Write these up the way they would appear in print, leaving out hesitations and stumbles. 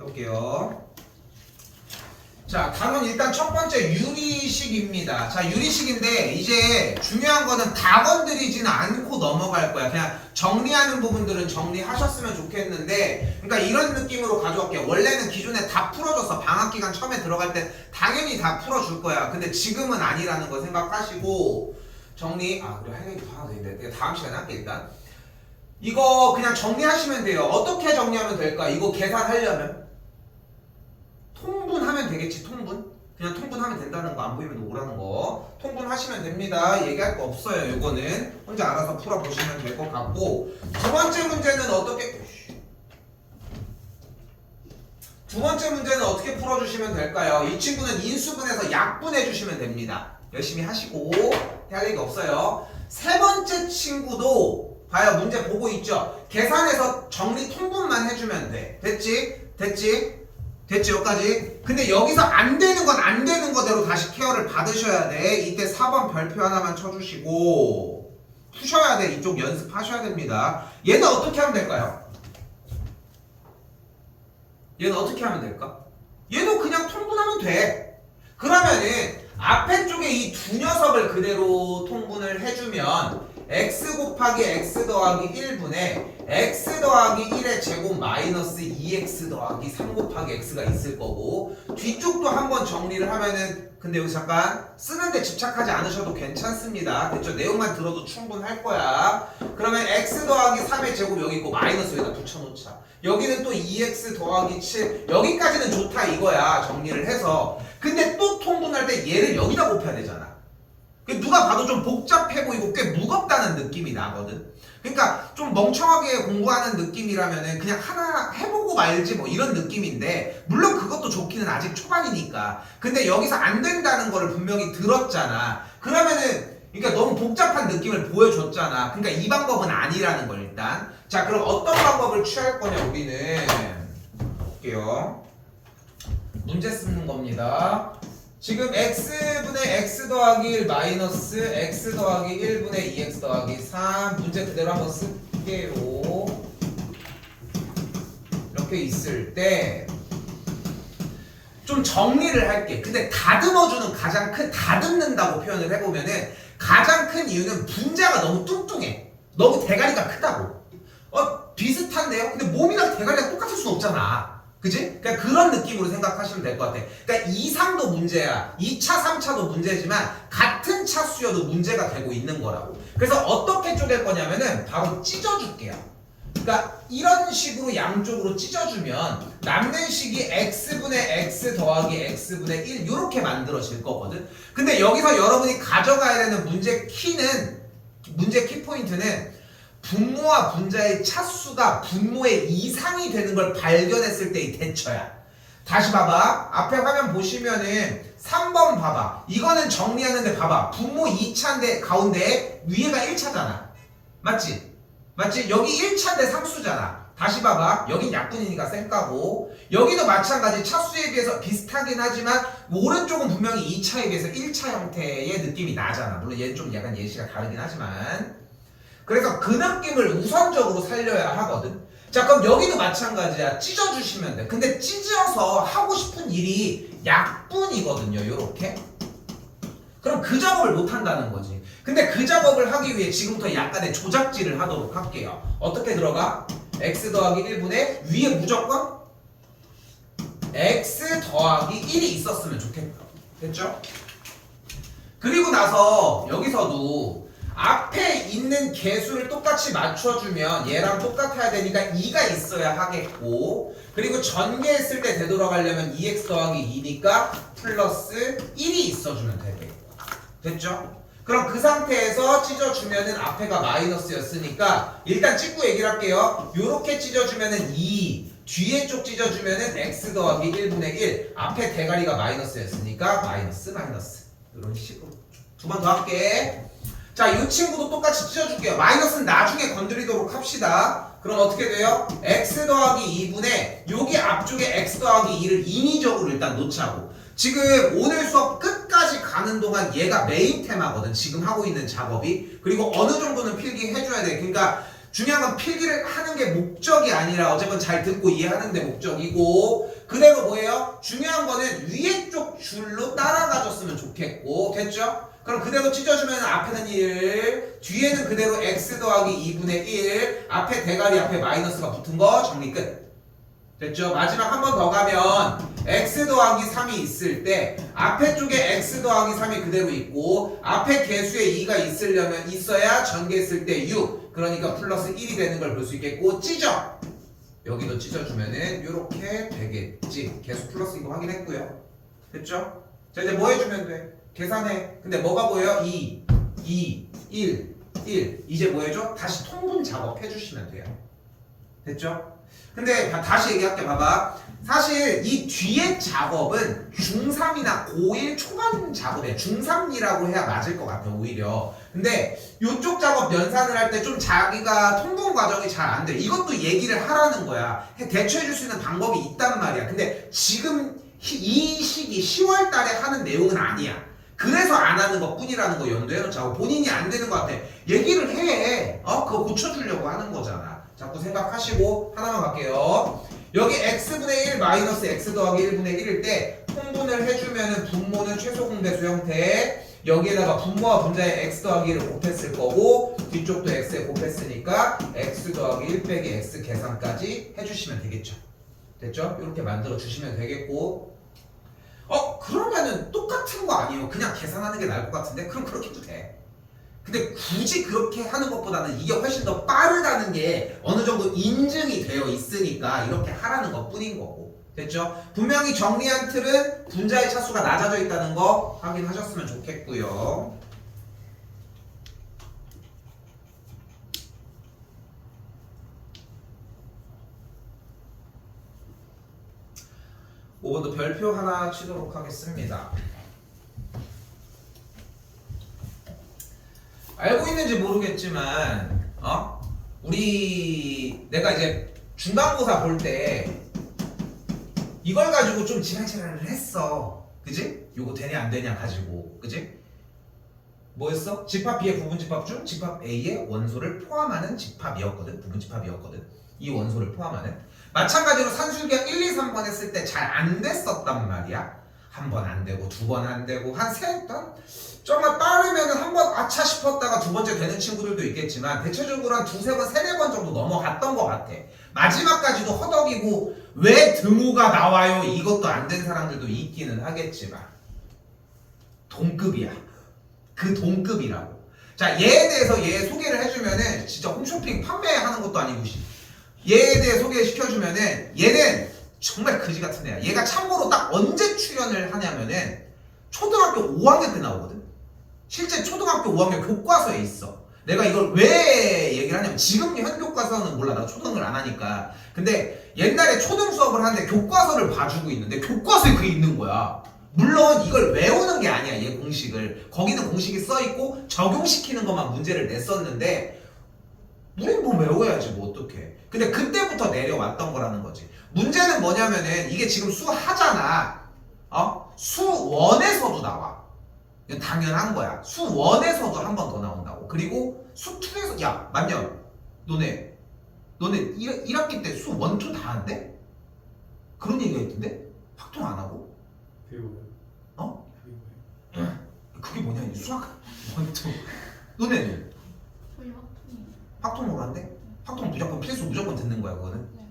해볼게요. 자, 답은 일단 첫 번째 유리식입니다. 자, 유리식인데 이제 중요한 거는 다 건드리지는 않고 넘어갈 거야. 그냥 정리하는 부분들은 정리하셨으면 좋겠는데, 그러니까 이런 느낌으로 가져갈게요. 원래는 기존에 다 풀어줘서 방학기간 처음에 들어갈 때 당연히 다 풀어줄 거야. 근데 지금은 아니라는 거 생각하시고 정리. 그래, 할 얘기 더 하나 더 있는데 다음 시간에 할게. 일단 이거 그냥 정리하시면 돼요. 어떻게 정리하면 될까? 이거 계산하려면 통분하면 되겠지. 통분. 그냥 통분하면 된다는 거, 안 보이면 오라는 거. 통분하시면 됩니다. 얘기할 거 없어요. 요거는 혼자 알아서 풀어보시면 될 것 같고, 두 번째 문제는 어떻게 풀어주시면 될까요? 이 친구는 인수분해서 약분해 주시면 됩니다. 열심히 하시고 할 얘기 없어요. 세 번째 친구도 봐요. 문제 보고 있죠? 계산해서 정리 통분만 해주면 돼. 됐지? 여기까지. 근데 여기서 안 되는 건 안 되는 거대로 다시 케어를 받으셔야 돼. 이때 4번 별표 하나만 쳐주시고 푸셔야 돼. 이쪽 연습하셔야 됩니다. 얘는 어떻게 하면 될까요? 얘는 어떻게 하면 될까? 얘도 그냥 통분하면 돼. 그러면은 앞에 쪽에 이 두 녀석을 그대로 통분을 해주면 x 곱하기 x 더하기 1분의 x 더하기 1의 제곱 마이너스 2x 더하기 3 곱하기 x가 있을 거고, 뒤쪽도 한번 정리를 하면은, 근데 여기 잠깐 쓰는데 집착하지 않으셔도 괜찮습니다. 됐죠? 내용만 들어도 충분할 거야. 그러면 x 더하기 3의 제곱 여기 있고 마이너스 여기다 붙여놓자. 여기는 또 2x 더하기 7, 여기까지는 좋다 이거야. 정리를 해서. 근데 또 통분할 때 얘를 여기다 곱해야 되잖아. 누가 봐도 좀 복잡해 보이고 꽤 무겁다는 느낌이 나거든. 그러니까 좀 멍청하게 공부하는 느낌이라면은 그냥 하나 해보고 말지 뭐 이런 느낌인데, 물론 그것도 좋기는 아직 초반이니까. 근데 여기서 안 된다는 거를 분명히 들었잖아. 그러면은 그러니까 너무 복잡한 느낌을 보여줬잖아. 그러니까 이 방법은 아니라는 걸 일단. 자, 그럼 어떤 방법을 취할 거냐 우리는. 볼게요. 문제 쓰는 겁니다. 지금 x분의 x 더하기 1 마이너스 x 더하기 1분의 2x 더하기 3 문제 그대로 한번 쓸게요. 이렇게 있을 때 좀 정리를 할게. 근데 다듬어주는 가장 큰, 다듬는다고 표현을 해보면은 가장 큰 이유는 분자가 너무 뚱뚱해. 너무 대가리가 크다고. 비슷한데요? 근데 몸이랑 대가리가 똑같을 수는 없잖아. 그지? 그러니까 그런 느낌으로 생각하시면 될 것 같아. 그러니까 2, 3도 문제야. 2차, 3차도 문제지만 같은 차수여도 문제가 되고 있는 거라고. 그래서 어떻게 쪼갤 거냐면은 바로 찢어줄게요. 그러니까 이런 식으로 양쪽으로 찢어주면 남는 식이 x분의 x 더하기 x분의 1 이렇게 만들어질 거거든. 근데 여기서 여러분이 가져가야 되는 문제 키포인트는 분모와 분자의 차수가 분모의 이상이 되는 걸 발견했을 때의 대처야. 다시 봐봐. 앞에 화면 보시면은 3번 봐봐. 이거는 정리하는데 봐봐. 분모 2차인데 가운데 위에가 1차잖아. 맞지? 여기 1차인데 상수잖아. 다시 봐봐. 여긴 약분이니까 쌩까고, 여기도 마찬가지 차수에 비해서 비슷하긴 하지만 오른쪽은 분명히 2차에 비해서 1차 형태의 느낌이 나잖아. 물론 얘는 좀 약간 예시가 다르긴 하지만. 그래서 그 느낌을 우선적으로 살려야 하거든. 자, 그럼 여기도 마찬가지야. 찢어주시면 돼. 근데 찢어서 하고 싶은 일이 약분이거든요. 요렇게. 그럼 그 작업을 못 한다는 거지. 근데 그 작업을 하기 위해 지금부터 약간의 조작질을 하도록 할게요. 어떻게 들어가? x 더하기 1분의 위에 무조건 x 더하기 1이 있었으면 좋겠다. 됐죠? 그리고 나서 여기서도 앞에 있는 개수를 똑같이 맞춰주면 얘랑 똑같아야 되니까 2가 있어야 하겠고, 그리고 전개했을 때 되돌아가려면 2x 더하기 2니까 플러스 1이 있어주면 되겠고. 됐죠? 그럼 그 상태에서 찢어주면은 앞에가 마이너스였으니까 일단 찍고 얘기를 할게요. 요렇게 찢어주면은 2, 뒤에 쪽 찢어주면은 x 더하기 1분의 1, 앞에 대가리가 마이너스였으니까 마이너스 이런 식으로. 두 번 더 할게. 자, 이 친구도 똑같이 찢어줄게요. 마이너스는 나중에 건드리도록 합시다. 그럼 어떻게 돼요? x 더하기 2분의 여기 앞쪽에 x 더하기 2를 인위적으로 일단 놓자고. 지금 오늘 수업 끝까지 가는 동안 얘가 메인 테마거든. 지금 하고 있는 작업이. 그리고 어느 정도는 필기해줘야 돼. 그러니까 중요한 건 필기를 하는 게 목적이 아니라 어쨌건 잘 듣고 이해하는 데 목적이고 그대로 뭐예요? 중요한 거는 위에 쪽 줄로 따라가줬으면 좋겠고 됐죠? 그럼 그대로 찢어주면 앞에는 1 뒤에는 그대로 x 더하기 2분의 1 앞에 대가리 앞에 마이너스가 붙은 거 정리 끝 됐죠? 마지막 한 번 더 가면 x 더하기 3이 있을 때 앞에 쪽에 x 더하기 3이 그대로 있고 앞에 개수에 2가 있어야 전개했을 때 6 그러니까 플러스 1이 되는 걸 볼 수 있겠고 찢어! 여기도 찢어주면은 이렇게 되겠지 개수 플러스인 거 확인했고요 됐죠? 자 이제 뭐 해주면 돼? 계산해 근데 뭐가 보여요? 2, 1 이제 뭐 해줘? 다시 통분 작업 해주시면 돼요 됐죠? 근데 다시 얘기할게 봐봐 사실 이 뒤에 작업은 중3이나 고1 초반 작업이야 중3이라고 해야 맞을 것 같아 오히려 근데 이쪽 작업 연산을 할 때 좀 자기가 통분 과정이 잘 안 돼 이것도 얘기를 하라는 거야 대처해 줄 수 있는 방법이 있단 말이야 근데 지금 이 시기 10월 달에 하는 내용은 아니야 그래서 안 하는 것 뿐이라는 거 염두에 놓자고 본인이 안 되는 것 같아 얘기를 해 그거 고쳐주려고 하는 거잖아 자꾸 생각하시고 하나만 갈게요 여기 x분의 1 마이너스 x 더하기 1분의 1일 때 통분을 해주면은 분모는 최소 공배수 형태 여기에다가 분모와 분자에 x 더하기 1을 곱했을 거고 뒤쪽도 x에 곱했으니까 x 더하기 1 빼기 x 계산까지 해주시면 되겠죠 됐죠? 이렇게 만들어 주시면 되겠고 그러면은 똑같은 거 아니에요 그냥 계산하는 게 나을 것 같은데 그럼 그렇게 해도 돼 근데 굳이 그렇게 하는 것보다는 이게 훨씬 더 빠르다는 게 어느 정도 인증이 되어 있으니까 이렇게 하라는 것 뿐인 거고 됐죠? 분명히 정리한 틀은 분자의 차수가 낮아져 있다는 거 확인하셨으면 좋겠고요 5번도 별표 하나 치도록 하겠습니다 알고 있는지 모르겠지만 내가 이제 중간고사 볼 때 이걸 가지고 좀 지랄지랄을 했어 그지? 요거 되냐 안 되냐 가지고 그지? 뭐였어? 집합 B의 부분집합 중 집합 A의 원소를 포함하는 집합이었거든 부분집합이었거든 이 원소를 포함하는 마찬가지로 산술기하 1, 2, 3번 했을 때 잘 안 됐었단 말이야 한 번 안 되고 두 번 안 되고 한 세 번? 정말 빠르면 한 번 아차 싶었다가 두 번째 되는 친구들도 있겠지만 대체적으로 한 두세 번, 세네 번 정도 넘어갔던 것 같아 마지막까지도 허덕이고 왜 등호가 나와요 이것도 안 된 사람들도 있기는 하겠지만 동급이야 그 동급이라고 자 얘에 대해서 얘 소개를 해주면은 진짜 홈쇼핑 판매하는 것도 아니고 얘에 대해 소개시켜주면은 얘는 정말 그지 같은 애야 얘가 참고로 딱 언제 출연을 하냐면은 초등학교 5학년 때 나오거든 실제 초등학교 5학년 교과서에 있어 내가 이걸 왜 얘기를 하냐면 지금 현 교과서는 몰라 나 초등을 안 하니까 근데 옛날에 초등 수업을 하는데 교과서를 봐주고 있는데 교과서에 그게 있는 거야 물론 이걸 외우는 게 아니야 얘 공식을 거기는 공식이 써있고 적용시키는 것만 문제를 냈었는데 우린 뭐 외워야지 뭐 어떡해 근데 그때부터 내려왔던 거라는 거지 문제는 뭐냐면은 이게 지금 수 하잖아 수 1에서도 나와 이건 당연한 거야 수 1에서도 한 번 더 나온다고 그리고 수 2에서 야 만년 너네 1학기 때 수 1, 2 다 한대? 그런 얘기가 있던데? 확통 안 하고? 그게 뭐예요? 그게 뭐냐 이 수학 1, 2 너네는? 저희 확통이에요. 확통으로 한대? 확통 무조건 필수 무조건 듣는 거야 그거는? 네.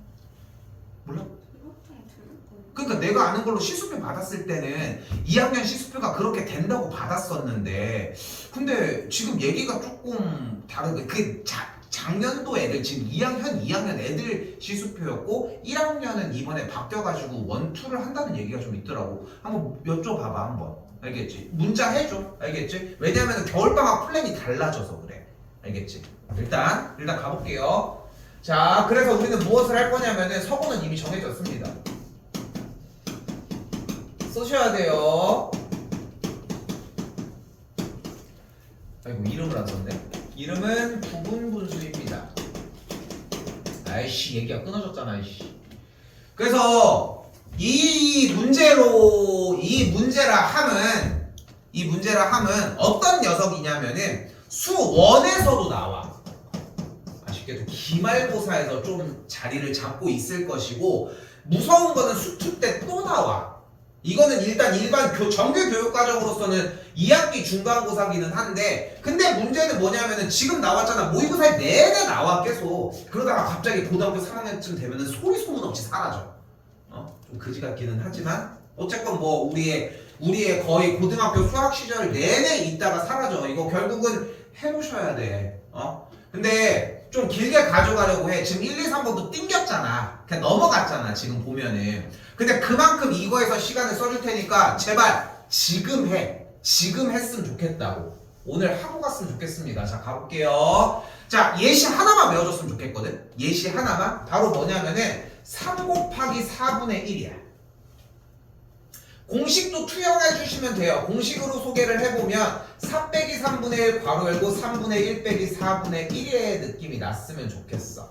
몰라? 저희 확통 들을 거예요. 그러니까 내가 아는 걸로 시수표 받았을 때는 2학년 시수표가 그렇게 된다고 받았었는데 근데 지금 얘기가 조금 다르게 그 작년도 애들 지금 2학년 애들 시수표였고 1학년은 이번에 바뀌어가지고 1, 2를 한다는 얘기가 좀 있더라고 한번 여쭤봐봐 한번 알겠지? 문자 해줘 알겠지? 왜냐면 겨울방학 플랜이 달라져서 그래 알겠지? 일단 가볼게요 자 그래서 우리는 무엇을 할 거냐면은 서고는 이미 정해졌습니다 쓰셔야 돼요 아이고 이름을 안 썼네 이름은 부분분수입니다 아이씨 얘기가 끊어졌잖아 이씨 그래서 이 문제라 함은 어떤 녀석이냐면은 수 1에서도 나와 아시겠죠? 싶게도 기말고사에서 좀 자리를 잡고 있을 것이고 무서운 거는 수투 때 또 나와. 이거는 일단 일반 정규 교육 과정으로서는 2학기 중간고사기는 한데 근데 문제는 뭐냐면은 지금 나왔잖아. 모의고사에 내내 나와 계속. 그러다가 갑자기 고등학교 3학년쯤 되면은 소리 소문 없이 사라져. 좀 그지 같기는 하지만 어쨌건 뭐 우리의 거의 고등학교 수학 시절 내내 있다가 사라져. 이거 결국은 해보셔야 돼. 근데 좀 길게 가져가려고 해. 지금 1, 2, 3번도 띵겼잖아. 그냥 넘어갔잖아. 지금 보면은. 근데 그만큼 이거에서 시간을 써줄 테니까 제발 지금 해. 지금 했으면 좋겠다고. 오늘 하고 갔으면 좋겠습니다. 자, 가볼게요. 자, 예시 하나만 외워줬으면 좋겠거든. 예시 하나만. 바로 뭐냐면은 3 곱하기 4분의 1이야. 공식도 투영해 주시면 돼요. 공식으로 소개를 해보면 4 빼기 3분의 1 괄호 열고 3분의 1 빼기 4분의 1의 느낌이 났으면 좋겠어.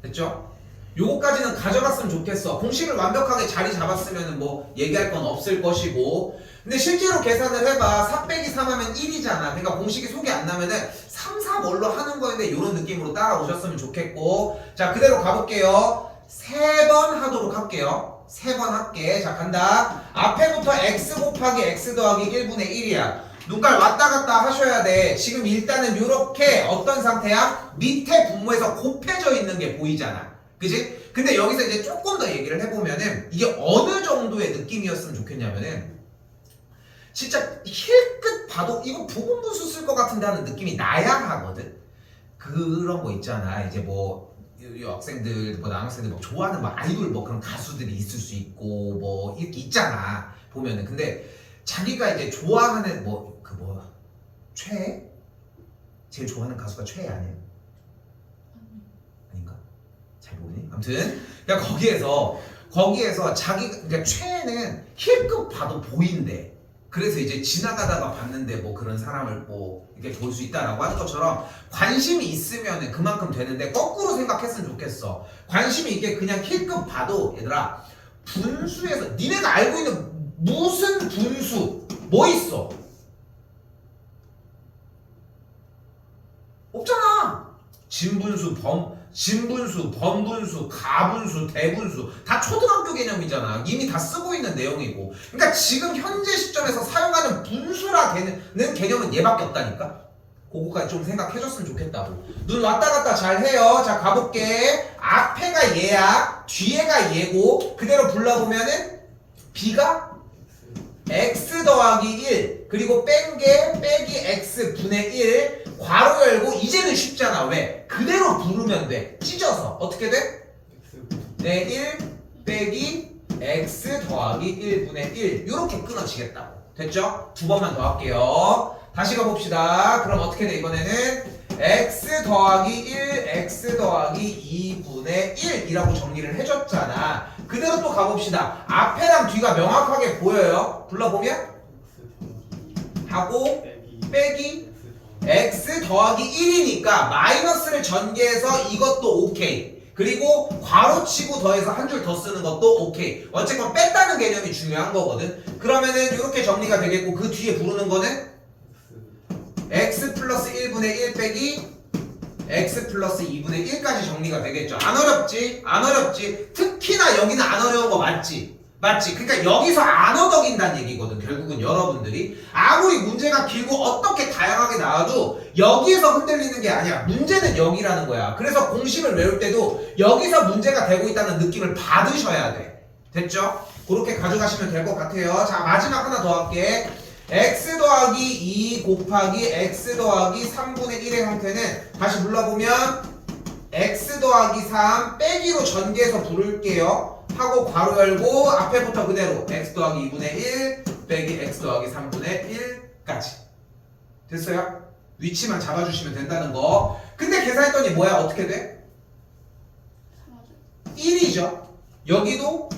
됐죠? 요거까지는 가져갔으면 좋겠어. 공식을 완벽하게 자리 잡았으면 뭐 얘기할 건 없을 것이고 근데 실제로 계산을 해봐. 4 빼기 3 하면 1이잖아. 그러니까 공식이 소개 안 나면은 3, 4 뭘로 하는 거인데 요런 느낌으로 따라오셨으면 좋겠고 자 그대로 가볼게요. 3번 하도록 할게요. 3번 할게. 자 간다. 앞에부터 x 곱하기 x 더하기 1분의 1이야. 눈깔 왔다 갔다 하셔야 돼. 지금 일단은 요렇게 어떤 상태야? 밑에 분모에서 곱해져 있는 게 보이잖아. 그지? 근데 여기서 이제 조금 더 얘기를 해보면은 이게 어느 정도의 느낌이었으면 좋겠냐면은 진짜 힐끗 봐도 이거 부분분수 쓸 것 같은데 하는 느낌이 나야 하거든. 그런 거 있잖아. 이제 뭐 여학생들, 뭐 남학생들 뭐 좋아하는 뭐 아이돌 뭐 그런 가수들이 있을 수 있고 뭐 이렇게 있잖아. 보면은 근데 자기가 이제 좋아하는 최애? 제일 좋아하는 가수가 최애 아니에요? 아닌가? 잘 모르니? 아무튼 그러니까 거기에서 자기 그러니까 최애는 힐끗 봐도 보인대. 그래서 이제 지나가다가 봤는데 뭐 그런 사람을 뭐 이렇게 볼 수 있다라고 하는 것처럼 관심이 있으면 그만큼 되는데 거꾸로 생각했으면 좋겠어. 관심이 있게 그냥 힐끗 봐도 얘들아 분수에서 니네가 알고 있는 무슨 분수 뭐 있어? 없잖아. 진분수, 번분수, 가분수, 대분수 다 초등학교 개념이잖아. 이미 다 쓰고 있는 내용이고. 그러니까 지금 현재 시점에서 사용하는 분수라는 개념은 얘밖에 없다니까. 그거까지 좀 생각해줬으면 좋겠다고. 눈 왔다 갔다 잘 해요. 자 가볼게. 앞에가 얘야. 뒤에가 얘고 그대로 불러보면은 B가 x 더하기 1 그리고 뺀 게 빼기 x 분의 1 괄호 열고 이제는 쉽잖아. 왜? 그대로 부르면 돼. 찢어서 어떻게 돼? 네, 1 빼기 x 더하기 1분의 1 이렇게 끊어지겠다고. 됐죠? 두 번만 더 할게요. 다시 가봅시다. 그럼 어떻게 돼 이번에는 x 더하기 1 x 더하기 2분의 1이라고 정리를 해줬잖아. 그대로 또 가봅시다. 앞에랑 뒤가 명확하게 보여요. 불러보면 하고 빼기 x 더하기 1이니까 마이너스를 전개해서 이것도 오케이. 그리고 괄호치고 더해서 한 줄 더 쓰는 것도 오케이. 어쨌건 뺐다는 개념이 중요한 거거든. 그러면은 이렇게 정리가 되겠고 그 뒤에 부르는 거는 x 플러스 1분의 1 빼기 x 플러스 2분의 1까지 정리가 되겠죠. 안 어렵지? 안 어렵지? 특히나 여기는 안 어려운 거 맞지? 맞지? 그러니까 여기서 안 어덕인다는 얘기거든. 결국은 여러분들이 아무리 문제가 길고 어떻게 다양하게 나와도 여기에서 흔들리는 게 아니야. 문제는 여기라는 거야. 그래서 공식을 외울 때도 여기서 문제가 되고 있다는 느낌을 받으셔야 돼. 됐죠? 그렇게 가져가시면 될 것 같아요. 자 마지막 하나 더 할게. x 더하기 2 곱하기 x 더하기 3분의 1의 형태는 다시 불러보면 x 더하기 3 빼기로 전개해서 부를게요. 하고 괄호 열고 앞에부터 그대로 x 더하기 2분의 1 빼기 x 더하기 3분의 1까지. 됐어요? 위치만 잡아주시면 된다는 거. 근데 계산했더니 뭐야? 어떻게 돼? 1이죠. 여기도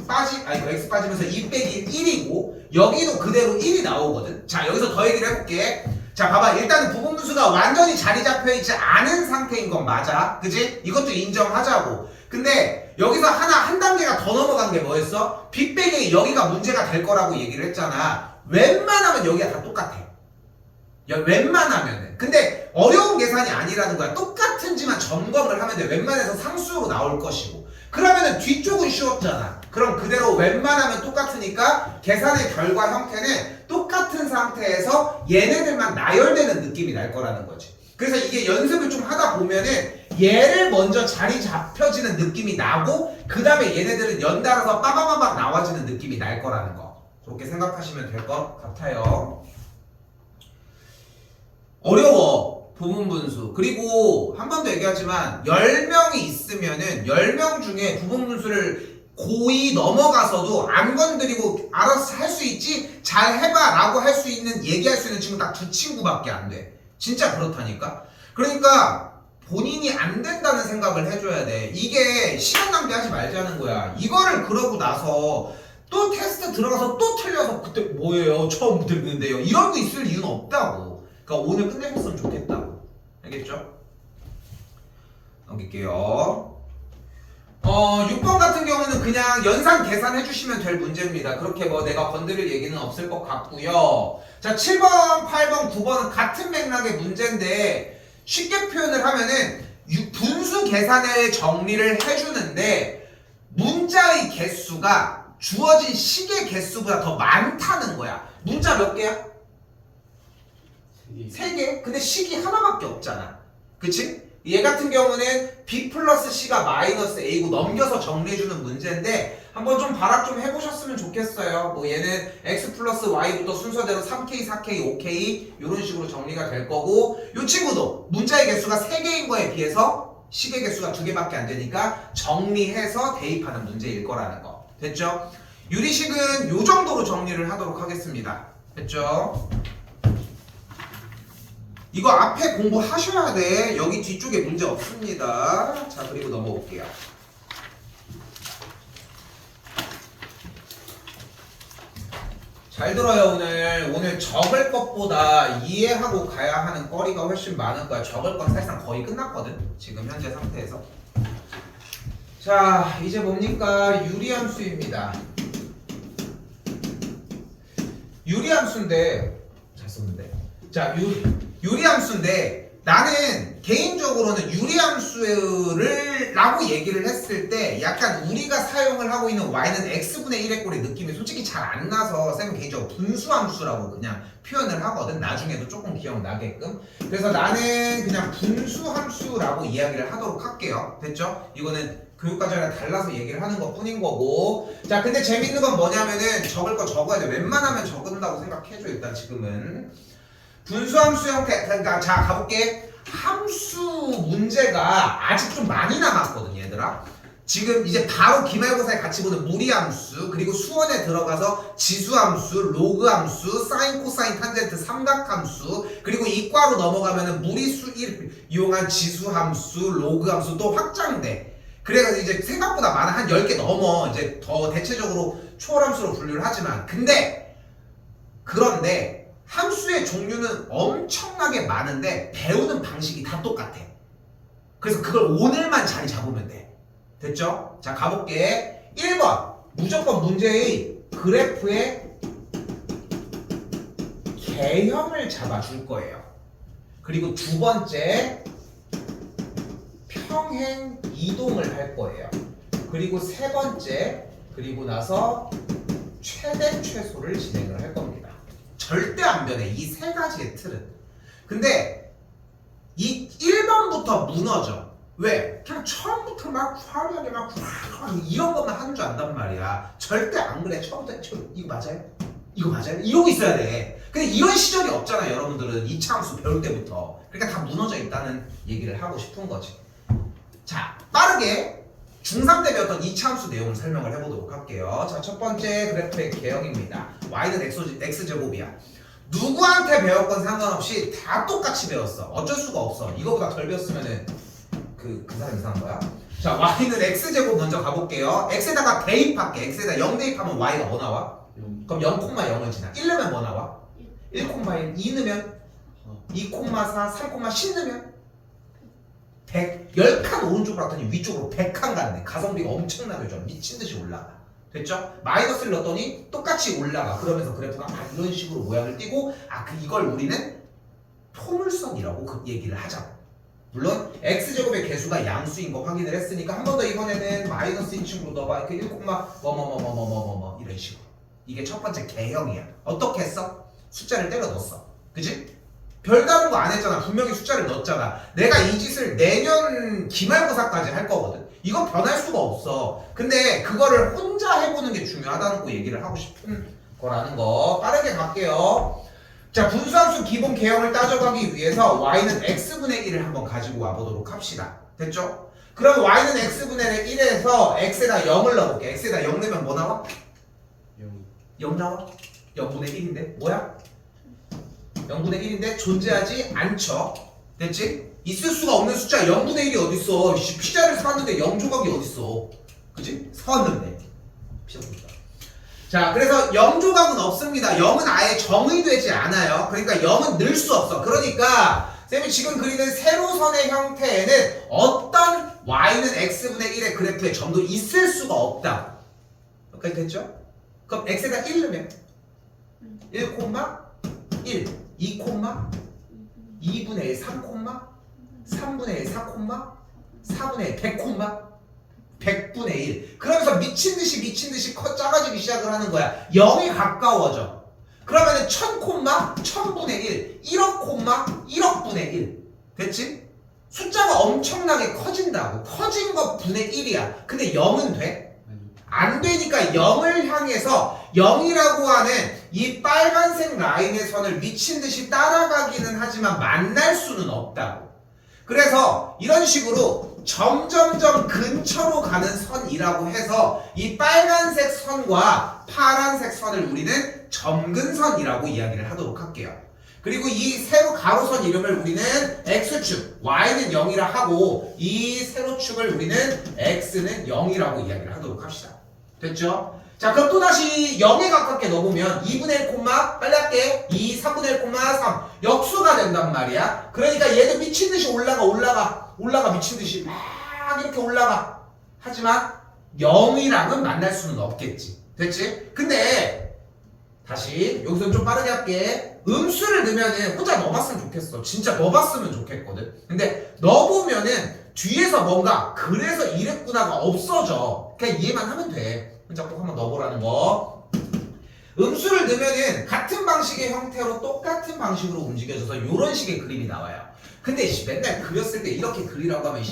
x 빠지면서 2 빼기 1이고 여기도 그대로 1이 나오거든. 자 여기서 더 얘기를 해볼게. 자 봐봐. 일단은 부분분수가 완전히 자리 잡혀있지 않은 상태인 건 맞아. 그지? 이것도 인정하자고. 근데 여기서 한 단계가 더 넘어간 게 뭐였어? 빅뱅이 여기가 문제가 될 거라고 얘기를 했잖아. 웬만하면 여기가 다 똑같아. 웬만하면은. 근데 어려운 계산이 아니라는 거야. 똑같은지만 점검을 하면 돼. 웬만해서 상수로 나올 것이고. 그러면은 뒤쪽은 쉬웠잖아. 그럼 그대로 웬만하면 똑같으니까 계산의 결과 형태는 똑같은 상태에서 얘네들만 나열되는 느낌이 날 거라는 거지. 그래서 이게 연습을 좀 하다 보면은 얘를 먼저 자리 잡혀지는 느낌이 나고 그 다음에 얘네들은 연달아서 빠바바박 나와지는 느낌이 날 거라는 거. 그렇게 생각하시면 될 것 같아요. 어려워. 부분분수. 그리고 한 번 더 얘기하지만 10명이 있으면은 10명 중에 부분분수를 고의 넘어가서도 안 건드리고 알아서 할 수 있지 잘 해봐 라고 할 수 있는 얘기할 수 있는 친구 딱 2친구밖에 안 돼. 진짜 그렇다니까. 그러니까 본인이 안 된다는 생각을 해줘야 돼. 이게 시간 낭비하지 말자는 거야. 이거를 그러고 나서 또 테스트 들어가서 또 틀려서 그때 뭐예요? 처음 듣는데요. 이런 거 있을 이유는 없다고. 그러니까 오늘 끝내셨으면 좋겠다고. 알겠죠? 넘길게요. 6번 같은 경우는 그냥 연산 계산해 주시면 될 문제입니다. 그렇게 뭐 내가 건드릴 얘기는 없을 것 같고요. 자, 7번, 8번, 9번은 같은 맥락의 문제인데 쉽게 표현을 하면은 분수 계산을 정리를 해주는데 문자의 개수가 주어진 식의 개수보다 더 많다는 거야. 문자 몇 개야? 3개? 근데 식이 하나밖에 없잖아. 그치? 얘 같은 경우는 B 플러스 C가 마이너스 A고 넘겨서 정리해주는 문제인데 한번 좀 발악 좀 해보셨으면 좋겠어요. 뭐 얘는 X 플러스 Y부터 순서대로 3K, 4K, 5K 이런 식으로 정리가 될 거고 이 친구도 문자의 개수가 3개인 거에 비해서 식의 개수가 2개밖에 안 되니까 정리해서 대입하는 문제일 거라는 거. 됐죠? 유리식은 이 정도로 정리를 하도록 하겠습니다. 됐죠? 이거 앞에 공부하셔야 돼. 여기 뒤쪽에 문제 없습니다. 자, 그리고 넘어올게요. 잘 들어요. 오늘 적을 것보다 이해하고 가야 하는 거리가 훨씬 많을 거야. 적을 건 사실상 거의 끝났거든. 지금 현재 상태에서. 자, 이제 뭡니까? 유리함수입니다. 유리함수인데 잘 썼는데. 자, 유리함수인데 나는 개인적으로는 유리함수를 라고 얘기를 했을 때 약간 우리가 사용을 하고 있는 y는 x분의 1의 꼴의 느낌이 솔직히 잘 안 나서 쌤은 개인적으로 분수함수라고 그냥 표현을 하거든. 나중에도 조금 기억나게끔. 그래서 나는 그냥 분수함수라고 이야기를 하도록 할게요. 됐죠? 이거는 교육과정이랑 달라서 얘기를 하는 것 뿐인 거고. 자, 근데 재밌는 건 뭐냐면은 적을 거 적어야 돼. 웬만하면 적은다고 생각해줘. 일단 지금은 분수함수 형태. 그러니까 자, 가볼게. 함수 문제가 아직 좀 많이 남았거든 얘들아. 지금 이제 바로 기말고사에 같이 보는 무리함수, 그리고 수원에 들어가서 지수함수, 로그함수, 사인, 코사인, 탄젠트, 삼각함수, 그리고 이과로 넘어가면은 무리수 1 이용한 지수함수, 로그함수 또 확장돼. 그래서 이제 생각보다 많아. 한 10개 넘어. 이제 더 대체적으로 초월함수로 분류를 하지만 그런데 함수의 종류는 엄청나게 많은데 배우는 방식이 다 똑같아. 그래서 그걸 오늘만 자리 잡으면 돼. 됐죠? 자, 가볼게. 1번 무조건 문제의 그래프의 개형을 잡아줄 거예요. 그리고 두 번째 평행 이동을 할 거예요. 그리고 세 번째, 그리고 나서 최대 최소를 진행을 할 겁니다. 절대 안 변해. 이 세 가지의 틀은. 근데 이 1번부터 무너져. 왜? 그냥 처음부터 막 화려하게 막 이런 것만 하는 줄 안단 말이야. 절대 안 그래. 처음부터 이거 맞아요? 이거 맞아요? 이러고 있어야 돼. 근데 이런 시절이 없잖아요. 여러분들은 2차 함수 배울 때부터. 그러니까 다 무너져 있다는 얘기를 하고 싶은 거지. 자, 빠르게 중3 때 배웠던 2차 함수 내용을 설명을 해보도록 할게요. 자, 첫 번째 그래프의 개형입니다. y는 x제곱이야. 누구한테 배웠건 상관없이 다 똑같이 배웠어. 어쩔 수가 없어. 이거보다 덜 배웠으면은 그 사람 이상한 거야. 자, y는 x제곱 먼저 가볼게요. x에다가 대입할게. x에다 0 대입하면 y가 뭐 나와? 0. 그럼 0,0을 지나. 1 넣으면 뭐 나와? 1,1. 2 넣으면 2,4, 3,10 넣으면 100. 10칸 오른쪽으로 갔더니 위쪽으로 100칸 갔네. 가성비가 엄청나게 좋아. 미친듯이 올라가. 됐죠? 마이너스를 넣었더니 똑같이 올라가. 그러면서 그래프가 이런 식으로 모양을 띠고 이걸 우리는 포물선이라고 그 얘기를 하자. 물론 x제곱의 개수가 양수인 거 확인을 했으니까 한 번 더 이번에는 마이너스 인칭으로 넣어봐. 그 1, 뭐 이런 식으로. 이게 첫 번째 개형이야. 어떻게 했어? 숫자를 때려 넣었어. 그지? 별다른 거 안 했잖아. 분명히 숫자를 넣었잖아. 내가 이 짓을 내년 기말고사까지 할 거거든. 이건 변할 수가 없어. 근데 그거를 혼자 해보는 게 중요하다는 거 얘기를 하고 싶은 거라는 거. 빠르게 갈게요. 자, 분수함수 기본 개형을 따져가기 위해서 y는 x분의 1을 한번 가지고 와보도록 합시다. 됐죠? 그럼 y는 x분의 1에서 x에다 0을 넣어볼게. x에다 0 넣으면 뭐 나와? 0 나와? 0분의 1인데 뭐야? 0분의 1인데 존재하지 않죠. 됐지? 있을 수가 없는 숫자 0분의 1이 어딨어. 피자를 사왔는데 0조각이 어딨어. 그치? 사왔는데 피자 보니까. 자, 그래서 0조각은 없습니다. 0은 아예 정의되지 않아요. 그러니까 0은 늘 수 없어. 그러니까 쌤이 지금 그리는 세로선의 형태에는 어떤 y는 x분의 1의 그래프에 점도 있을 수가 없다. 여기까지 됐죠? 그럼 x에다 1 넣으면 1, 1, 2, 2분의 1, 3, 3분의 1, 4, 4분의 1, 100, 100분의 1. 그러면서 미친듯이 작아지기 시작을 하는 거야. 0이 가까워져. 그러면은 1000, 1000분의 1, 1억, 1억분의 1. 됐지? 숫자가 엄청나게 커진다고. 커진 거 분의 1이야. 근데 0은 돼? 안 되니까 0을 향해서 0이라고 하는 이 빨간색 라인의 선을 미친듯이 따라가기는 하지만 만날 수는 없다고. 그래서 이런 식으로 점점점 근처로 가는 선이라고 해서 이 빨간색 선과 파란색 선을 우리는 점근선이라고 이야기를 하도록 할게요. 그리고 이 세로 가로선 이름을 우리는 x축, y는 0이라 하고 이 세로축을 우리는 x는 0이라고 이야기를 하도록 합시다. 됐죠? 자, 그럼 또다시 0에 가깝게 넣어보면 2분의 1, 빨리 할게. 2, 3분의 1, 3 역수가 된단 말이야. 그러니까 얘도 미친듯이 올라가 미친듯이 막 이렇게 올라가. 하지만 0이랑은 만날 수는 없겠지. 됐지? 근데 다시 여기서 좀 빠르게 할게. 음수를 넣으면은 혼자 넣어봤으면 좋겠어. 진짜 넣어봤으면 좋겠거든. 근데 넣어보면은 뒤에서 뭔가 그래서 이랬구나가 없어져. 그냥 이해만 하면 돼. 혼자 꼭 한번 넣어보라는 거. 음수를 넣으면은 같은 방식의 형태로 똑같은 방식으로 움직여져서 이런 식의 그림이 나와요. 근데 맨날 그렸을 때 이렇게 그리라고 하면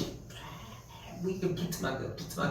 뭐 이게 붙으면 안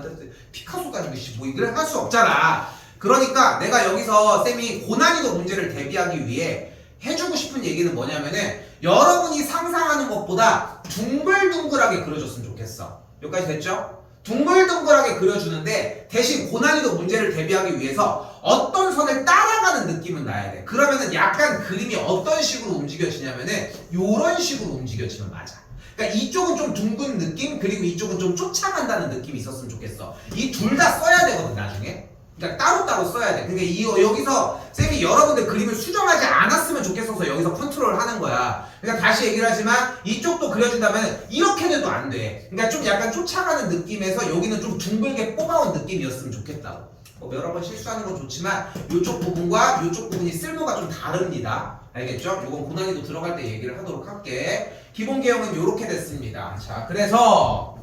돼. 피카소 가지고 뭐 이걸 할 수 없잖아. 그러니까 내가 여기서 쌤이 고난이도 문제를 대비하기 위해 해주고 싶은 얘기는 뭐냐면은 여러분이 상상하는 것보다 둥글둥글하게 그려줬으면 좋겠어. 여기까지 됐죠? 둥글둥글하게 그려주는데 대신 고난이도 문제를 대비하기 위해서 어떤 선을 따라가는 느낌은 나야 돼. 그러면은 약간 그림이 어떤 식으로 움직여지냐면은 요런 식으로 움직여지면 맞아. 그러니까 이쪽은 좀 둥근 느낌, 그리고 이쪽은 좀 쫓아간다는 느낌이 있었으면 좋겠어. 이 둘 다 써야 되거든 나중에. 그러니까 따로따로 써야 돼. 그러니까 여기서 쌤이 여러분들 그림을 수정하지 않았으면 좋겠어서 여기서 컨트롤 하는 거야. 그러니까 다시 얘기를 하지만 이쪽도 그려준다면 이렇게는 또 안 돼. 그러니까 좀 약간 쫓아가는 느낌에서 여기는 좀 둥글게 뽑아온 느낌이었으면 좋겠다고. 뭐 여러 번 실수하는 건 좋지만 이쪽 부분과 이쪽 부분이 쓸모가 좀 다릅니다. 알겠죠? 이건 고난이도 들어갈 때 얘기를 하도록 할게. 기본 개형은 이렇게 됐습니다. 자, 그래서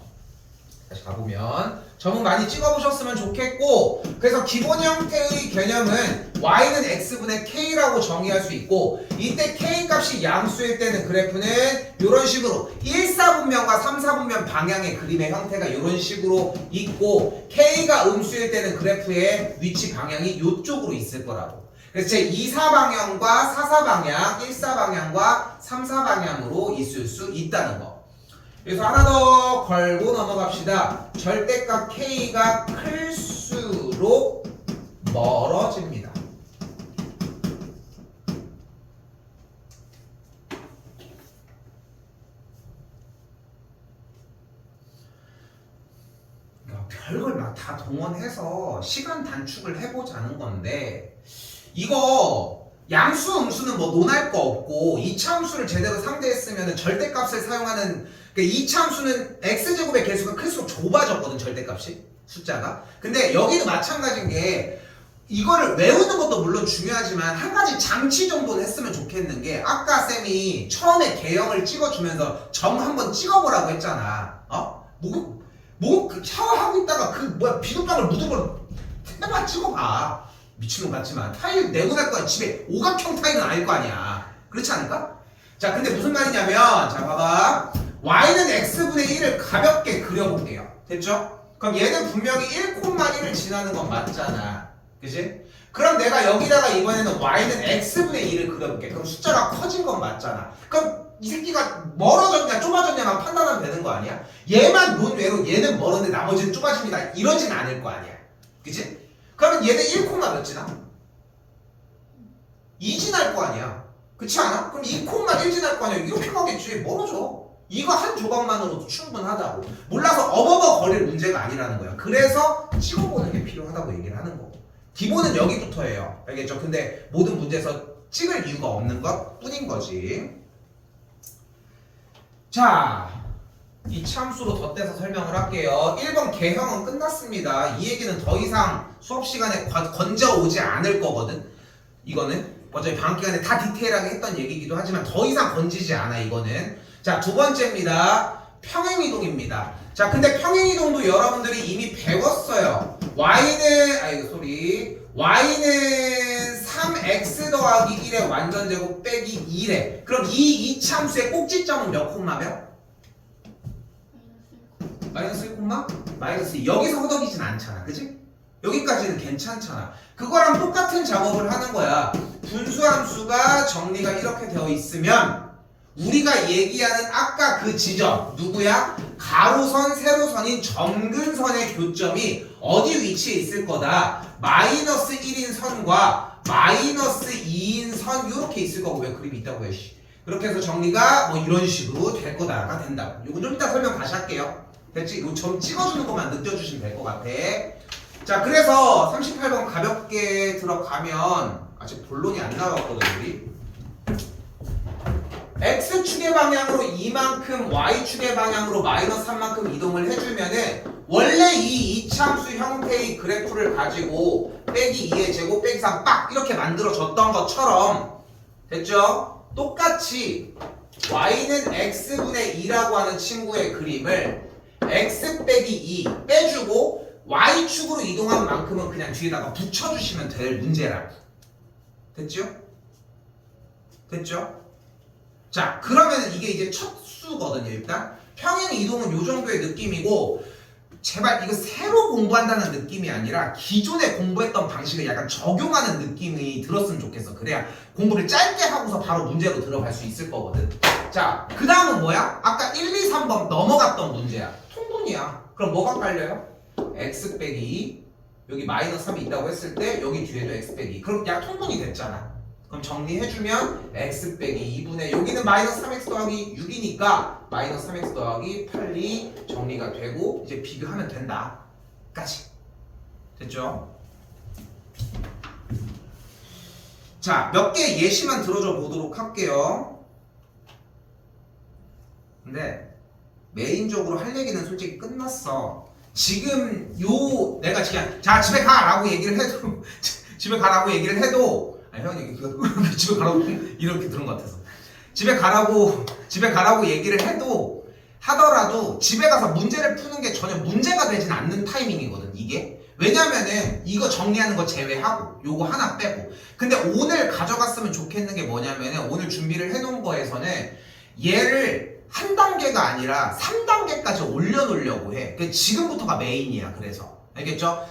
다시 가보면 점은 많이 찍어보셨으면 좋겠고, 그래서 기본 형태의 개념은 y는 x분의 k라고 정의할 수 있고, 이때 k 값이 양수일 때는 그래프는 이런 식으로 1, 4분면과 3, 4분면 방향의 그림의 형태가 이런 식으로 있고, k가 음수일 때는 그래프의 위치 방향이 이쪽으로 있을 거라고. 그래서 제 2, 4방향과 4, 4방향, 1, 4방향과 3, 4방향으로 있을 수 있다는 거. 그래서 하나 더 걸고 넘어갑시다. 절대값 k가 클수록 멀어집니다. 별걸 막 다 동원해서 시간 단축을 해보자는 건데, 이거 양수 음수는 뭐 논할 거 없고 2차 함수를 제대로 상대했으면 절대값을 사용하는, 그러니까 2차 함수는 x제곱의 개수가 클수록 좁아졌거든 절대값이 숫자가. 근데 여기도 마찬가지인 게 이거를 외우는 것도 물론 중요하지만 한 가지 장치 정도는 했으면 좋겠는 게 아까 쌤이 처음에 개형을 찍어주면서 점 한번 찍어보라고 했잖아. 그 샤워하고 있다가 그 뭐야 비눗방울 묻은 걸 해봐 찍어봐. 미친놈 같지만 타일 내보낼 거야. 집에 오각형 타일은 아닐 거 아니야. 그렇지 않을까? 자 근데 무슨 말이냐면 자 봐봐 y는 x분의 1을 가볍게 그려볼게요. 됐죠? 그럼 얘는 분명히 1,1을 지나는 건 맞잖아. 그치? 그럼 내가 여기다가 이번에는 y는 x분의 1을 그려볼게. 그럼 숫자가 커진 건 맞잖아. 그럼 이 새끼가 멀어졌냐 좁아졌냐만 판단하면 되는 거 아니야? 얘만 논외로 얘는 멀었는데 나머지는 좁아집니다. 이러진 않을 거 아니야. 그치? 그러면 얘는 1, 몇 지나? 2 지날 거 아니야. 그렇지 않아? 그럼 2,1 지날 거 아니야. 이렇게 가겠지. 멀어져. 이거 한 조각만으로도 충분하다고. 몰라서 어버버 거릴 문제가 아니라는 거야. 그래서 찍어보는 게 필요하다고 얘기를 하는 거고. 기본은 여기부터예요. 알겠죠? 근데 모든 문제에서 찍을 이유가 없는 것 뿐인 거지. 자, 이차함수로 덧대서 설명을 할게요. 1번 개형은 끝났습니다. 이 얘기는 더 이상 수업 시간에 건져오지 않을 거거든. 이거는 어차피 방학 기간에 다 디테일하게 했던 얘기이기도 하지만 더 이상 건지지 않아 이거는. 자, 두 번째입니다. 평행이동입니다. 자, 근데 평행이동도 여러분들이 이미 배웠어요. y는 3x 더하기 1의 완전제곱 빼기 2래. 그럼 이 이차함수의 꼭지점은 몇 콤마며? 마이너스 1 콤마? 마이너스 2. 여기서 허덕이진 않잖아. 그치? 여기까지는 괜찮잖아. 그거랑 똑같은 작업을 하는 거야. 분수함수가 정리가 이렇게 되어 있으면 우리가 얘기하는 아까 그 지점 누구야? 가로선, 세로선인 점근선의 교점이 어디 위치에 있을 거다? 마이너스 1인 선과 마이너스 2인 선 이렇게 있을 거고. 왜 그림이 있다고 해? 그렇게 해서 정리가 뭐 이런 식으로 될 거다가 된다. 이거 좀 이따 설명 다시 할게요. 됐지? 이거 점 찍어주는 것만 느껴주시면 될 것 같아. 자, 그래서 38번 가볍게 들어가면 아직 본론이 안 나왔거든 우리. x축의 방향으로 2만큼 y축의 방향으로 마이너스 3만큼 이동을 해주면은 원래 이 이차함수 형태의 그래프를 가지고 빼기 2의 제곱 빼기 3 빡 이렇게 만들어졌던 것처럼 됐죠? 똑같이 y는 x분의 2라고 하는 친구의 그림을 x 빼기 2 빼주고 y축으로 이동한 만큼은 그냥 뒤에다가 붙여주시면 될 문제라고. 됐죠? 됐죠? 자, 그러면 이게 이제 첫 수거든요. 일단 평행 이동은 요 정도의 느낌이고 제발 이거 새로 공부한다는 느낌이 아니라 기존에 공부했던 방식을 약간 적용하는 느낌이 들었으면 좋겠어. 그래야 공부를 짧게 하고서 바로 문제로 들어갈 수 있을 거거든. 자, 그 다음은 뭐야? 아까 1, 2, 3번 넘어갔던 문제야. 통분이야. 그럼 뭐가 깔려요? x 빼기 2 여기 마이너스 3이 있다고 했을 때 여기 뒤에도 x 빼기 2 그럼 야 통분이 됐잖아. 그럼 정리해주면 x 빼기 2분의 여기는 마이너스 3x 더하기 6이니까 마이너스 3x 더하기 8이 정리가 되고 이제 비교하면 된다 까지. 됐죠? 자, 몇 개 예시만 들어줘 보도록 할게요. 근데 메인적으로 할 얘기는 솔직히 끝났어. 지금 요 내가 그냥 자 집에 가라고 얘기를 해도 집에 가라고 얘기를 해도 아니 형님 집에 가라고 이렇게 들은 것 같아서 집에 가라고 얘기를 해도 하더라도 집에 가서 문제를 푸는 게 전혀 문제가 되진 않는 타이밍이거든 이게. 왜냐면은 이거 정리하는 거 제외하고 요거 하나 빼고. 근데 오늘 가져갔으면 좋겠는 게 뭐냐면은 오늘 준비를 해놓은 거에서는 얘를 한 단계가 아니라 3단계까지 올려놓으려고 해. 지금부터가 메인이야. 그래서 알겠죠?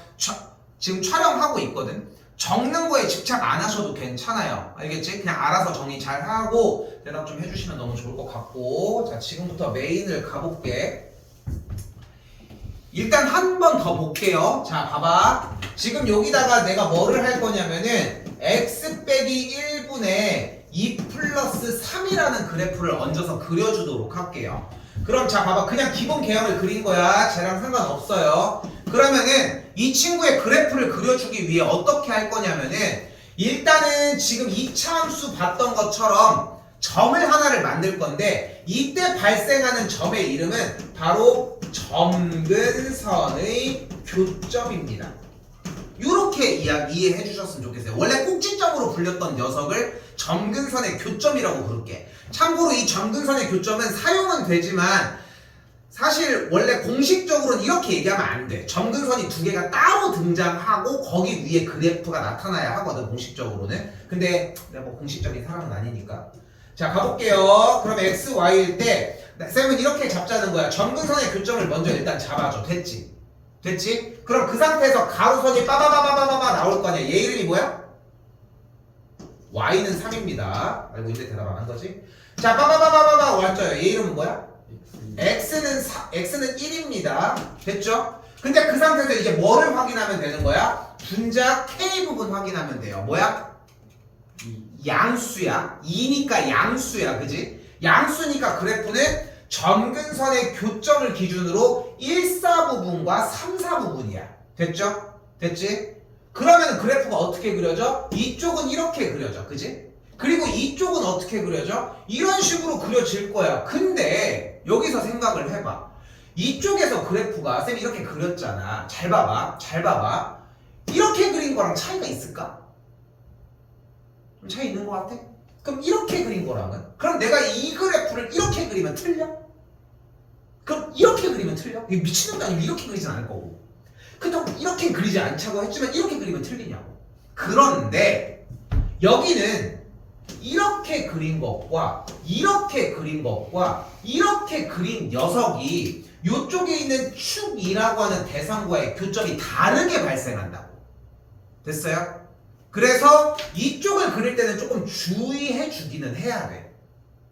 지금 촬영하고 있거든. 적는 거에 집착 안 하셔도 괜찮아요. 알겠지? 그냥 알아서 정리 잘 하고 대답 좀 해주시면 너무 좋을 것 같고. 자, 지금부터 메인을 가볼게. 일단 한 번 더 볼게요. 자, 봐봐. 지금 여기다가 내가 뭐를 할 거냐면은 x 빼기 1분의 2 플러스 3이라는 그래프를 얹어서 그려주도록 할게요. 그럼 자 봐봐. 그냥 기본 개형을 그린 거야. 쟤랑 상관없어요. 그러면은 이 친구의 그래프를 그려주기 위해 어떻게 할 거냐면은 일단은 지금 2차 함수 봤던 것처럼 점을 하나를 만들 건데 이때 발생하는 점의 이름은 바로 점근선의 교점입니다. 이렇게 이해해 주셨으면 좋겠어요. 원래 꼭지점으로 불렸던 녀석을 점근선의 교점이라고 부를게. 참고로 이 점근선의 교점은 사용은 되지만 사실 원래 공식적으로는 이렇게 얘기하면 안 돼. 점근선이 두 개가 따로 등장하고 거기 위에 그래프가 나타나야 하거든, 공식적으로는. 근데 내가 뭐 공식적인 사람은 아니니까. 자, 가볼게요. 그럼 x, y일 때 쌤은 이렇게 잡자는 거야. 점근선의 교점을 먼저 일단 잡아줘. 됐지? 됐지? 그럼 그 상태에서 가로선이 빠바바바바바 나올 거 아니야. 얘 이름이 뭐야? y는 3입니다. 알고 있는데 대답 안 한 거지? 자, 빠바바바바바 왔죠. 얘 이름은 뭐야? x는 1입니다. 됐죠? 근데 그 상태에서 이제 뭐를 확인하면 되는 거야? 분자 k 부분 확인하면 돼요. 뭐야? 양수야. 2니까 양수야. 그지? 양수니까 그래프는 점근선의 교점을 기준으로 1, 4 부분과 3, 4 부분이야. 됐죠? 됐지? 그러면 그래프가 어떻게 그려져? 이쪽은 이렇게 그려져. 그지? 그리고 이쪽은 어떻게 그려져? 이런 식으로 그려질 거야. 근데 여기서 생각을 해봐. 이쪽에서 그래프가 쌤이 이렇게 그렸잖아. 잘 봐봐. 잘 봐봐. 이렇게 그린 거랑 차이가 있을까? 좀 차이 있는 것 같아? 그럼 이렇게 그린 거랑은? 그럼 내가 이 그래프를 이렇게 그리면 틀려? 그럼 이렇게 그리면 틀려? 이게 미친놈도 아니고 이렇게 그리진 않을 거고. 그렇다고 이렇게 그리지 않자고 했지만 이렇게 그리면 틀리냐고. 그런데 여기는 이렇게 그린 것과 이렇게 그린 것과 이렇게 그린 녀석이 이쪽에 있는 축이라고 하는 대상과의 교점이 다르게 발생한다고. 됐어요? 그래서 이쪽을 그릴 때는 조금 주의해 주기는 해야 돼.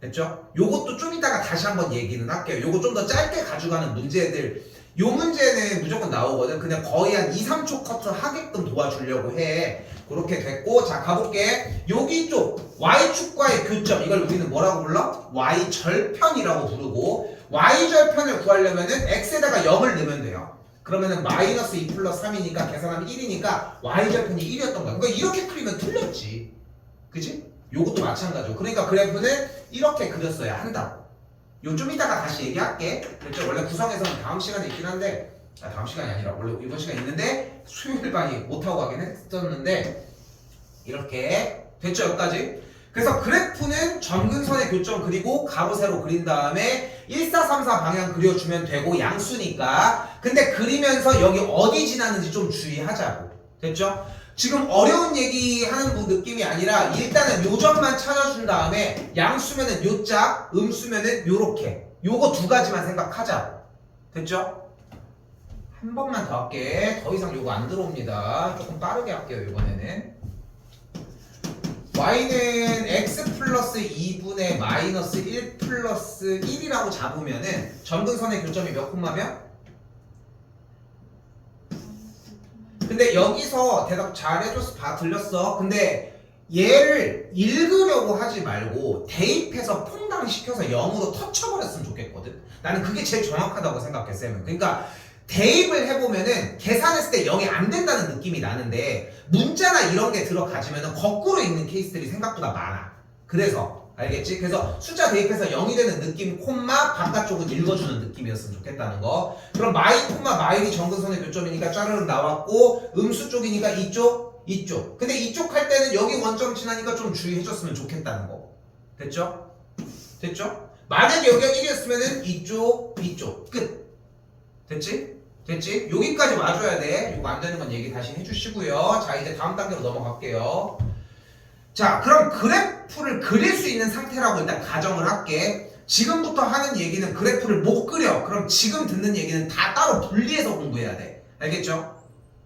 됐죠? 요것도 좀 이따가 다시 한번 얘기는 할게요. 요거 좀 더 짧게 가져가는 문제들, 요 문제는 무조건 나오거든. 그냥 거의 한 2, 3초 커트 하게끔 도와주려고 해. 그렇게 됐고, 자 가볼게. 여기 쪽 y축과의 교점, 이걸 우리는 뭐라고 불러? y절편이라고 부르고, y절편을 구하려면은 x에다가 0을 넣으면 돼요. 그러면은 마이너스 2 플러스 3이니까 계산하면 1이니까 y절편이 1이었던 거야. 그러니까 이렇게 그리면 틀렸지. 그치? 요것도 마찬가지고. 그러니까 그래프는 이렇게 그렸어야 한다고. 요 좀 이따가 다시 얘기할게. 그렇죠? 원래 구성에서는 다음 시간에 있긴 한데, 다음 시간이 아니라 원래 이번 시간에 있는데 수요일반이 못하고 가긴 했었는데 이렇게 됐죠? 여기까지. 그래서 그래프는 점근선의 교점 그리고 가로 세로 그린 다음에 1, 4, 3, 4 방향 그려주면 되고 양수니까. 근데 그리면서 여기 어디 지나는지 좀 주의하자고. 됐죠? 지금 어려운 얘기하는 느낌이 아니라 일단은 요 점만 찾아준 다음에 양수면은 요자, 음수면은 요렇게. 요거 두 가지만 생각하자고. 됐죠? 한 번만 더 할게. 더 이상 요거 안 들어옵니다. 조금 빠르게 할게요, 이번에는. y는 x 플러스 2분의 마이너스 1 플러스 1이라고 잡으면은 점근선의 교점이 몇 콤마면? 근데 여기서 대답 잘 해줘서 다 들렸어. 근데 얘를 읽으려고 하지 말고 대입해서 퐁당시켜서 0으로 터쳐버렸으면 좋겠거든. 나는 그게 제일 정확하다고 생각해, 쌤은. 그러니까 대입을 해보면은 계산했을 때 0이 안 된다는 느낌이 나는데 문자나 이런 게 들어가지면은 거꾸로 읽는 케이스들이 생각보다 많아. 그래서 알겠지? 그래서 숫자 대입해서 0이 되는 느낌 콤마 바깥쪽은 읽어주는 느낌이었으면 좋겠다는 거. 그럼 마이 콤마 마일이 점근선의 교점이니까 짜르륵 나왔고 음수 쪽이니까 이쪽 근데 이쪽 할 때는 여기 원점 지나니까 좀 주의해줬으면 좋겠다는 거. 됐죠? 됐죠? 만약에 여기가 1이었으면은 이쪽 끝. 됐지? 됐지? 여기까지 와줘야 돼. 이거 안 되는 건 얘기 다시 해주시고요. 자, 이제 다음 단계로 넘어갈게요. 자, 그럼 그래프를 그릴 수 있는 상태라고 일단 가정을 할게. 지금부터 하는 얘기는 그래프를 못 그려. 그럼 지금 듣는 얘기는 다 따로 분리해서 공부해야 돼. 알겠죠?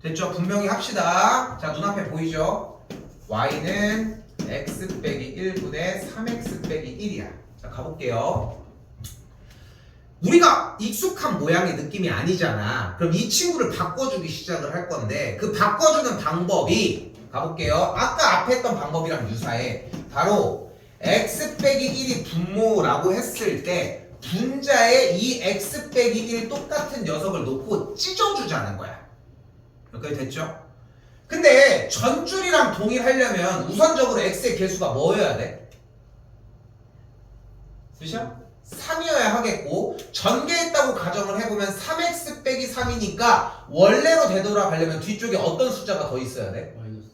됐죠? 분명히 합시다. 자, 눈앞에 보이죠? y는 x 빼기 1분의 3x 빼기 1이야. 자, 가볼게요. 우리가 익숙한 모양의 느낌이 아니잖아. 그럼 이 친구를 바꿔주기 시작을 할 건데 그 바꿔주는 방법이 가볼게요. 아까 앞에 했던 방법이랑 유사해. 바로 x 빼기 1이 분모라고 했을 때 분자에 이 x 빼기 1 똑같은 녀석을 놓고 찢어주자는 거야. 여기까지 됐죠? 근데 전줄이랑 동일하려면 우선적으로 x의 개수가 뭐여야 돼? 그죠? 3이어야 하겠고 전개했다고 가정을 해보면 3x 빼기 3이니까 원래로 되돌아가려면 뒤쪽에 어떤 숫자가 더 있어야 돼? 마이너스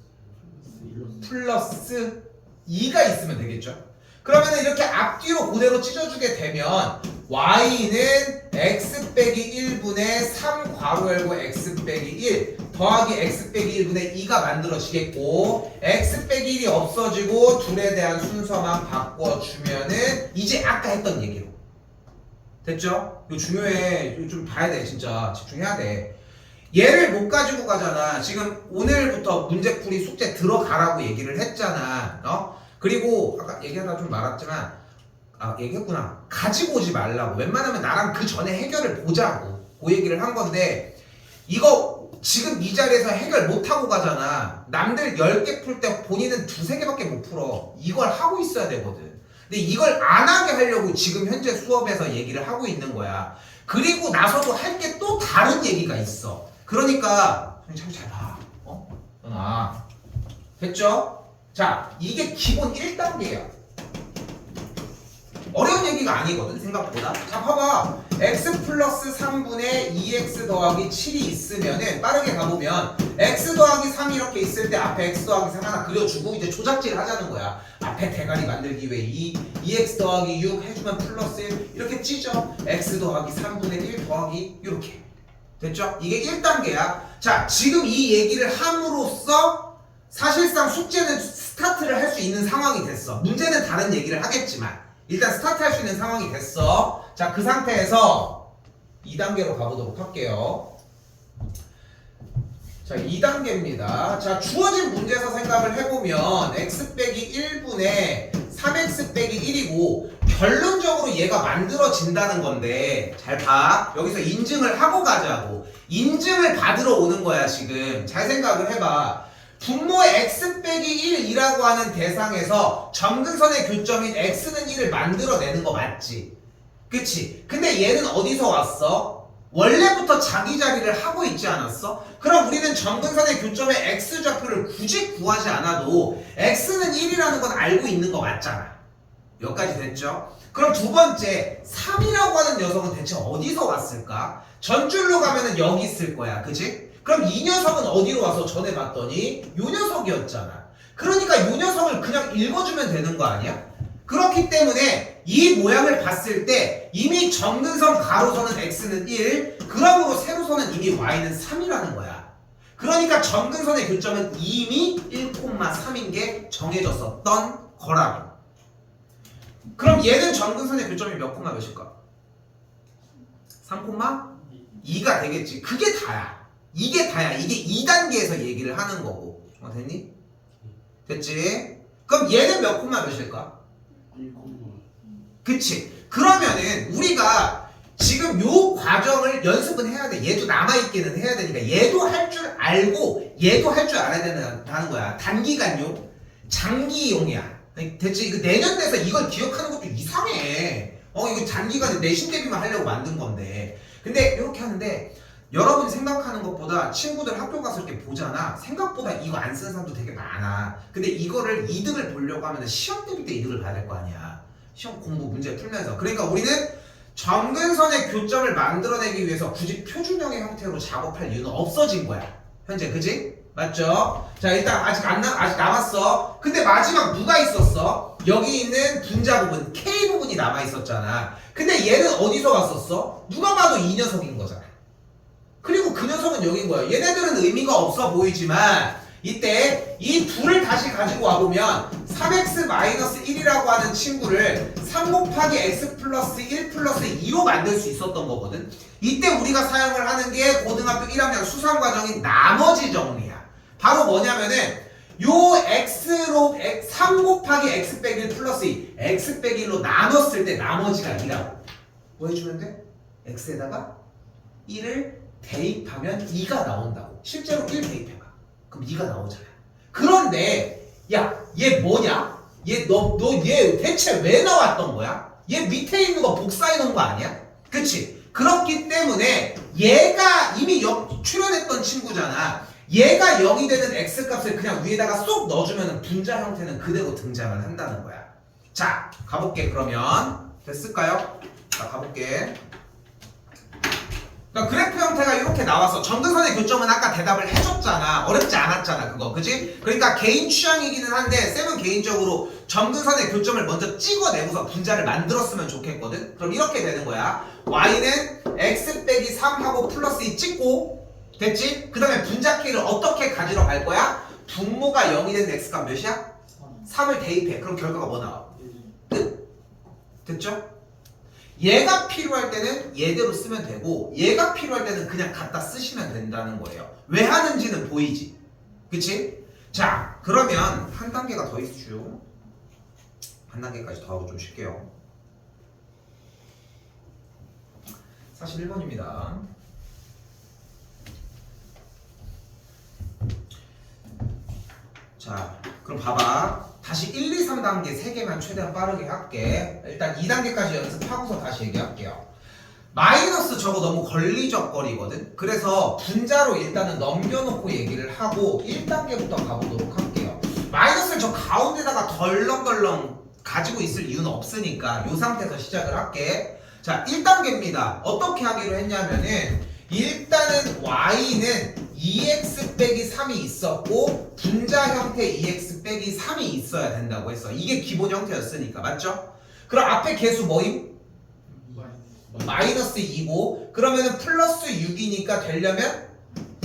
플러스 2가 있으면 되겠죠. 그러면 이렇게 앞뒤로 그대로 찢어주게 되면 y는 x 빼기 1분의 3 괄호 열고 x 빼기 1 더하기 x 빼기 1분의 2가 만들어지겠고 x 빼기 1이 없어지고 둘에 대한 순서만 바꿔주면은 이제 아까 했던 얘기로 됐죠? 이거 중요해. 이거 좀 봐야 돼. 진짜 집중해야 돼. 얘를 못 가지고 가잖아. 지금 오늘부터 문제풀이 숙제 들어가라고 얘기를 했잖아. 그리고 아까 얘기하다 좀 말았지만 얘기했구나. 가지고 오지 말라고. 웬만하면 나랑 그 전에 해결을 보자고 그 얘기를 한 건데 이거 지금 이 자리에서 해결 못하고 가잖아. 남들 10개 풀 때 본인은 2-3개밖에 못 풀어. 이걸 하고 있어야 되거든. 근데 이걸 안 하게 하려고 지금 현재 수업에서 얘기를 하고 있는 거야. 그리고 나서도 할 게 또 다른 얘기가 있어. 그러니까 참 잘 봐. 됐죠? 자, 이게 기본 1단계야. 어려운 얘기가 아니거든 생각보다. 자, 봐봐. x 플러스 3분의 2x 더하기 7이 있으면은 빠르게 가보면 x 더하기 3이 이렇게 있을 때 앞에 x 더하기 3 하나 그려주고 이제 조작질 하자는 거야. 앞에 대가리 만들기 위해 2x 더하기 6 해주면 플러스 1 이렇게 찢어. x 더하기 3분의 1 더하기 이렇게. 됐죠? 이게 1단계야. 자, 지금 이 얘기를 함으로써 사실상 숙제는 스타트를 할 수 있는 상황이 됐어. 문제는 다른 얘기를 하겠지만 일단 스타트 할 수 있는 상황이 됐어. 자, 그 상태에서 2단계로 가보도록 할게요. 자, 2단계입니다. 자, 주어진 문제에서 생각을 해보면 x 빼기 1분의 3x 빼기 1이고 결론적으로 얘가 만들어진다는 건데 잘 봐. 여기서 인증을 하고 가자고. 인증을 받으러 오는 거야 지금. 잘 생각을 해봐. 분모의 x 빼기 1이라고 하는 대상에서 점근선의 교점인 x는 1을 만들어내는 거 맞지? 그치? 근데 얘는 어디서 왔어? 원래부터 자기 자리를 하고 있지 않았어? 그럼 우리는 점근선의 교점의 x좌표를 굳이 구하지 않아도 x는 1이라는 건 알고 있는 거 맞잖아. 여기까지 됐죠? 그럼 두 번째 3이라고 하는 녀석은 대체 어디서 왔을까? 전줄로 가면은 여기 있을 거야. 그치? 그럼 이 녀석은 어디로 와서 전에 봤더니 요 녀석이었잖아. 그러니까 요 녀석을 그냥 읽어주면 되는 거 아니야? 그렇기 때문에 이 모양을 봤을 때 이미 점근선 가로선은 x는 1 그러므로 세로선은 이미 y는 3이라는 거야. 그러니까 점근선의 교점은 이미 1,3인 게 정해졌었던 거라고. 그럼 얘는 점근선의 교점이 몇 콤마 몇일까? 3,2가 되겠지. 그게 다야. 이게 다야. 이게 2단계에서 얘기를 하는 거고. 됐니? 됐지? 그럼 얘는 몇 콤마 몇일까? 1,5. 그치? 그러면은 우리가 지금 요 과정을 연습은 해야 돼. 얘도 남아있기는 해야 되니까 얘도 할 줄 알고 얘도 할 줄 알아야 된다는 거야. 단기간용, 장기용이야. 됐지? 이거 내년 돼서 이걸 기억하는 것도 이상해. 이거 단기간에 내신 대비만 하려고 만든 건데. 근데 이렇게 하는데 여러분이 생각하는 것보다 친구들 학교 가서 이렇게 보잖아. 생각보다 이거 안 쓰는 사람도 되게 많아. 근데 이거를 이득을 보려고 하면 시험 대비 때 이득을 봐야 될 거 아니야. 시험 공부 문제 풀면서. 그러니까 우리는 점근선의 교점을 만들어내기 위해서 굳이 표준형의 형태로 작업할 이유는 없어진 거야. 현재 그지? 맞죠? 자, 일단 아직 남았어. 근데 마지막 누가 있었어? 여기 있는 분자 부분 K 부분이 남아 있었잖아. 근데 얘는 어디서 왔었어? 누가 봐도 이 녀석인 거잖아. 그리고 그 녀석은 여긴 거야. 얘네들은 의미가 없어 보이지만 이때 이 둘을 다시 가지고 와보면 3x-1이라고 하는 친구를 3 곱하기 x 플러스 1 플러스 2로 만들 수 있었던 거거든. 이때 우리가 사용을 하는 게 고등학교 1학년 수상과정인 나머지 정리야. 바로 뭐냐면은 요 x로 3 곱하기 x 빼기 1 플러스 2 x 빼기 1로 나눴을 때 나머지가 2라고 뭐 해주면 돼? x에다가 1을 대입하면 2가 나온다고. 실제로 1 대입해봐. 그럼 2가 나오잖아. 그런데 야, 얘 뭐냐? 얘 얘 대체 왜 나왔던 거야? 얘 밑에 있는 거 복사해 놓은 거 아니야? 그치? 그렇기 때문에 얘가 이미 출연했던 친구잖아. 얘가 0이 되는 x값을 그냥 위에다가 쏙 넣어주면 분자 형태는 그대로 등장을 한다는 거야. 자, 가볼게. 그러면 됐을까요? 자, 가볼게. 그러니까 그래프 형태가 이렇게 이렇게 나와서 정근선의 교점은 아까 대답을 해줬잖아. 어렵지 않았잖아 그거, 그지? 그러니까 개인 취향이기는 한데 쌤은 개인적으로 정근선의 교점을 먼저 찍어내고서 분자를 만들었으면 좋겠거든. 그럼 이렇게 되는 거야. y는 x 빼기 3하고 플러스 2 찍고, 됐지? 그 다음에 분자 k를 어떻게 가지러 갈 거야? 분모가 0이 되는 x값 몇이야? 3을 대입해. 그럼 결과가 뭐 나와? 끝. 됐죠? 얘가 필요할 때는 얘대로 쓰면 되고 얘가 필요할 때는 그냥 갖다 쓰시면 된다는 거예요. 왜 하는지는 보이지? 그치? 자, 그러면 한 단계가 더 있죠. 한 단계까지 더 하고 좀 쉴게요. 41번입니다. 자, 그럼 봐봐. 다시 1, 2, 3단계 3개만 최대한 빠르게 할게. 일단 2단계까지 연습하고서 다시 얘기할게요. 마이너스 저거 너무 걸리적거리거든. 그래서 분자로 일단은 넘겨놓고 얘기를 하고 1단계부터 가보도록 할게요. 마이너스를 저 가운데다가 덜렁덜렁 가지고 있을 이유는 없으니까 이 상태에서 시작을 할게. 자, 1단계입니다. 어떻게 하기로 했냐면은 일단은 y는 2x 빼기 3이 있었고 분자 형태 2x 빼기 3이 있어야 된다고 했어. 이게 기본 형태였으니까. 맞죠? 그럼 앞에 개수 뭐임? 마이너스 2고 그러면은 플러스 6이니까 되려면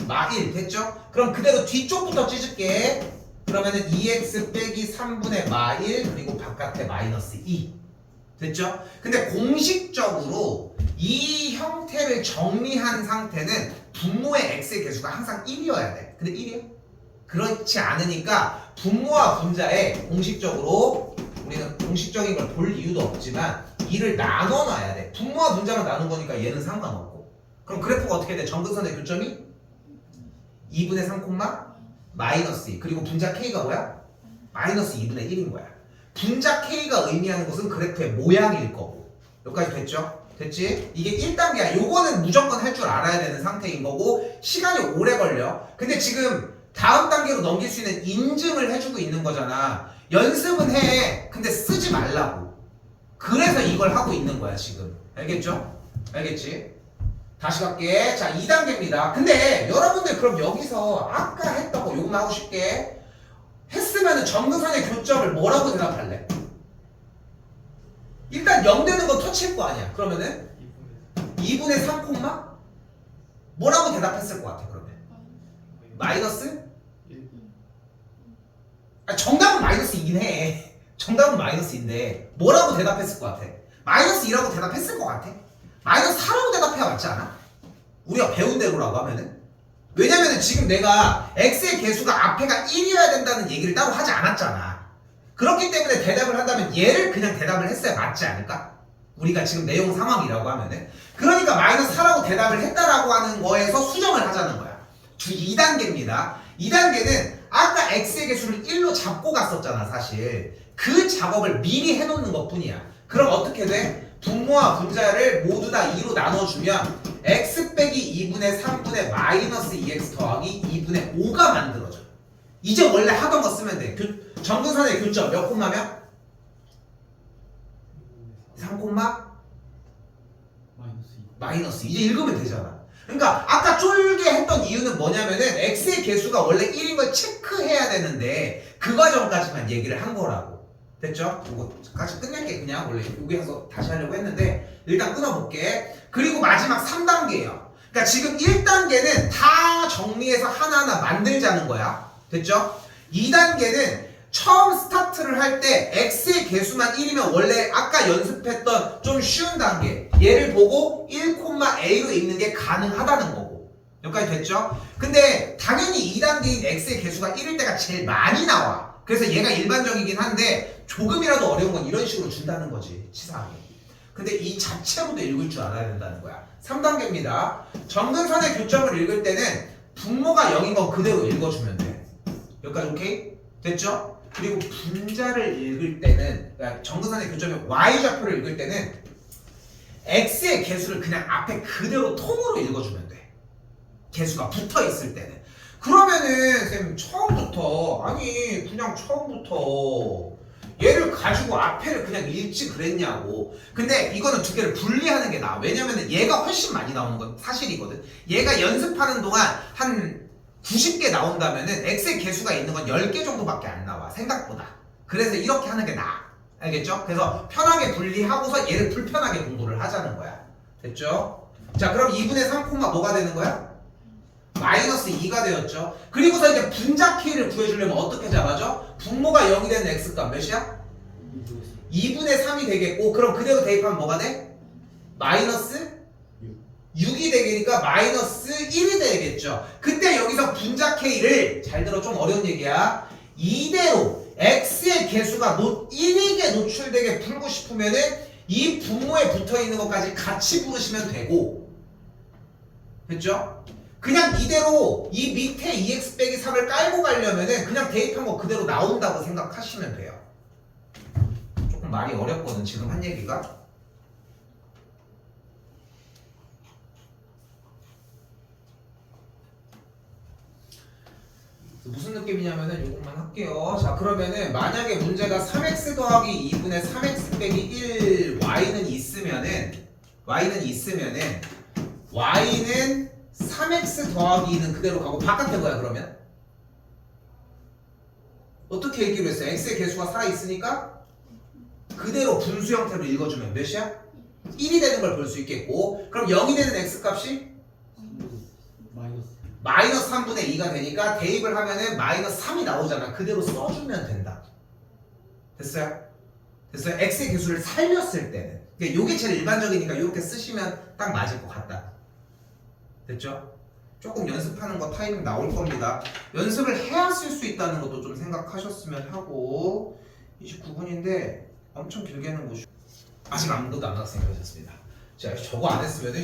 마1 됐죠? 그럼 그대로 뒤쪽부터 찢을게. 그러면은 2x 빼기 3분의 마1 그리고 바깥에 마이너스 2 됐죠? 근데 공식적으로 이 형태를 정리한 상태는 분모의 x의 개수가 항상 1이어야 돼. 근데 1이야? 그렇지 않으니까 분모와 분자에 공식적으로 우리는 공식적인 걸 볼 이유도 없지만 2를 나눠놔야 돼. 분모와 분자만 나눈 거니까 얘는 상관없고. 그럼 그래프가 어떻게 돼? 정근선의 교점이 2분의 3, 마이너스 2 그리고 분자 k가 뭐야? 마이너스 2분의 1인 거야. 분자 k가 의미하는 것은 그래프의 모양일 거고. 여기까지 됐죠? 됐지? 이게 1단계야. 요거는 무조건 할 줄 알아야 되는 상태인 거고 시간이 오래 걸려. 근데 지금 다음 단계로 넘길 수 있는 인증을 해주고 있는 거잖아. 연습은 해. 근데 쓰지 말라고. 그래서 이걸 하고 있는 거야 지금. 알겠죠? 알겠지? 다시 갈게. 자, 2단계입니다. 근데 여러분들 그럼 여기서 아까 했던 거 요거만 하고 싶게 했으면은 정근선의 교점을 뭐라고 대답할래? 일단 0 되는 건 터치일 거 아니야. 그러면은 2분의 3 뭐라고 대답했을 것 같아 그러면? 마이너스? 정답은 마이너스2긴 해. 정답은 마이너스인데 뭐라고 대답했을 것 같아? 마이너스 2라고 대답했을 것 같아? 마이너스 4라고 대답해야 맞지 않아? 우리가 배운 대로라고 하면은. 왜냐면은 지금 내가 x의 개수가 앞에가 1이어야 된다는 얘기를 따로 하지 않았잖아. 그렇기 때문에 대답을 한다면 얘를 그냥 대답을 했어야 맞지 않을까? 우리가 지금 내용 상황이라고 하면은. 그러니까 마이너스 4라고 대답을 했다라고 하는 거에서 수정을 하자는 거야. 2단계입니다. 2단계는 아까 x의 개수를 1로 잡고 갔었잖아 사실. 그 작업을 미리 해놓는 것 뿐이야. 그럼 어떻게 돼? 분모와 분자를 모두 다 2로 나눠주면 x 빼기 2분의 3분의 마이너스 2x 더하기 2분의 5가 만들어져. 이제 원래 하던 거 쓰면 돼. 정근선의 교점 몇 콤마면? 3 마이너스 2. 이제 읽으면 되잖아. 그러니까 아까 쫄게 했던 이유는 뭐냐면은 x의 개수가 원래 1인 걸 체크해야 되는데 그 과정까지만 얘기를 한 거라고. 됐죠? 이거까지 끝낼게. 그냥 원래 여기에서 다시 하려고 했는데 일단 끊어볼게. 그리고 마지막 3단계예요. 그러니까 지금 1단계는 다 정리해서 하나하나 만들자는 거야. 됐죠? 2단계는 처음 스타트를 할 때 x의 개수만 1이면 원래 아까 연습했던 좀 쉬운 단계 얘를 보고 1,a로 읽는 게 가능하다는 거고. 여기까지 됐죠? 근데 당연히 2단계인 x의 개수가 1일 때가 제일 많이 나와. 그래서 얘가 일반적이긴 한데 조금이라도 어려운 건 이런 식으로 준다는 거지 치사하게. 근데 이 자체로도 읽을 줄 알아야 된다는 거야. 3단계입니다. 정근선의 교점을 읽을 때는 분모가 0인 건 그대로 읽어주면 돼. 여기까지 오케이? 됐죠? 그리고 분자를 읽을 때는 그러니까 정근선의 교점의 y좌표를 읽을 때는 x의 개수를 그냥 앞에 그대로 통으로 읽어주면 돼. 개수가 붙어있을 때는. 그러면은 쌤 처음부터 아니 그냥 처음부터 얘를 가지고 앞에를 그냥 읽지 그랬냐고. 근데 이거는 두 개를 분리하는 게 나아. 왜냐면은 얘가 훨씬 많이 나오는 건 사실이거든. 얘가 연습하는 동안 한 90개 나온다면은 x의 개수가 있는 건 10개 정도밖에 안 나와. 생각보다. 그래서 이렇게 하는 게 나아. 알겠죠? 그래서 편하게 분리하고서 얘를 불편하게 공부를 하자는 거야. 됐죠? 자, 그럼 2분의 3, 뭐가 되는 거야? 마이너스 2가 되었죠. 그리고서 이제 분자 K를 구해주려면 어떻게 잡아줘? 분모가 0이 되는 x값 몇이야? 2분의 3이 되겠고, 그럼 그대로 대입하면 뭐가 돼? 마이너스 6이 되니까 마이너스 1이 되겠죠. 그때 여기서 분자 K를 잘 들어, 좀 어려운 얘기야. 이대로 x의 개수가 1에게 노출되게 풀고 싶으면은 이 분모에 붙어있는 것까지 같이 부르시면 되고, 됐죠? 그냥 이대로 이 밑에 2x 빼기 3을 깔고 가려면은 그냥 대입한 거 그대로 나온다고 생각하시면 돼요. 조금 말이 어렵거든 지금 한 얘기가. 무슨 느낌이냐면은 요것만 할게요. 자, 그러면은 만약에 문제가 3x 더하기 2분의 3x 빼기 1 y는 있으면은 y는 3x 더하기 2는 그대로 가고 바깥에 뭐야 그러면? 어떻게 읽기로 했어요? x의 개수가 살아있으니까 그대로 분수 형태로 읽어주면 몇이야? 1이 되는 걸 볼 수 있겠고, 그럼 0이 되는 x값이? 마이너스 3분의 2가 되니까 대입을 하면은 마이너스 3이 나오잖아. 그대로 써주면 된다. 됐어요? 됐어요? x의 개수를 살렸을 때는. 그러니까 요게 제일 일반적이니까 이렇게 쓰시면 딱 맞을 것 같다. 됐죠? 조금 연습하는 거 타이밍 나올 겁니다. 연습을 해야 쓸 수 있다는 것도 좀 생각하셨으면 하고. 29분인데 엄청 길게는 못 아직 아무도 안 학생이셨습니다. 자, 저거 안 했으면은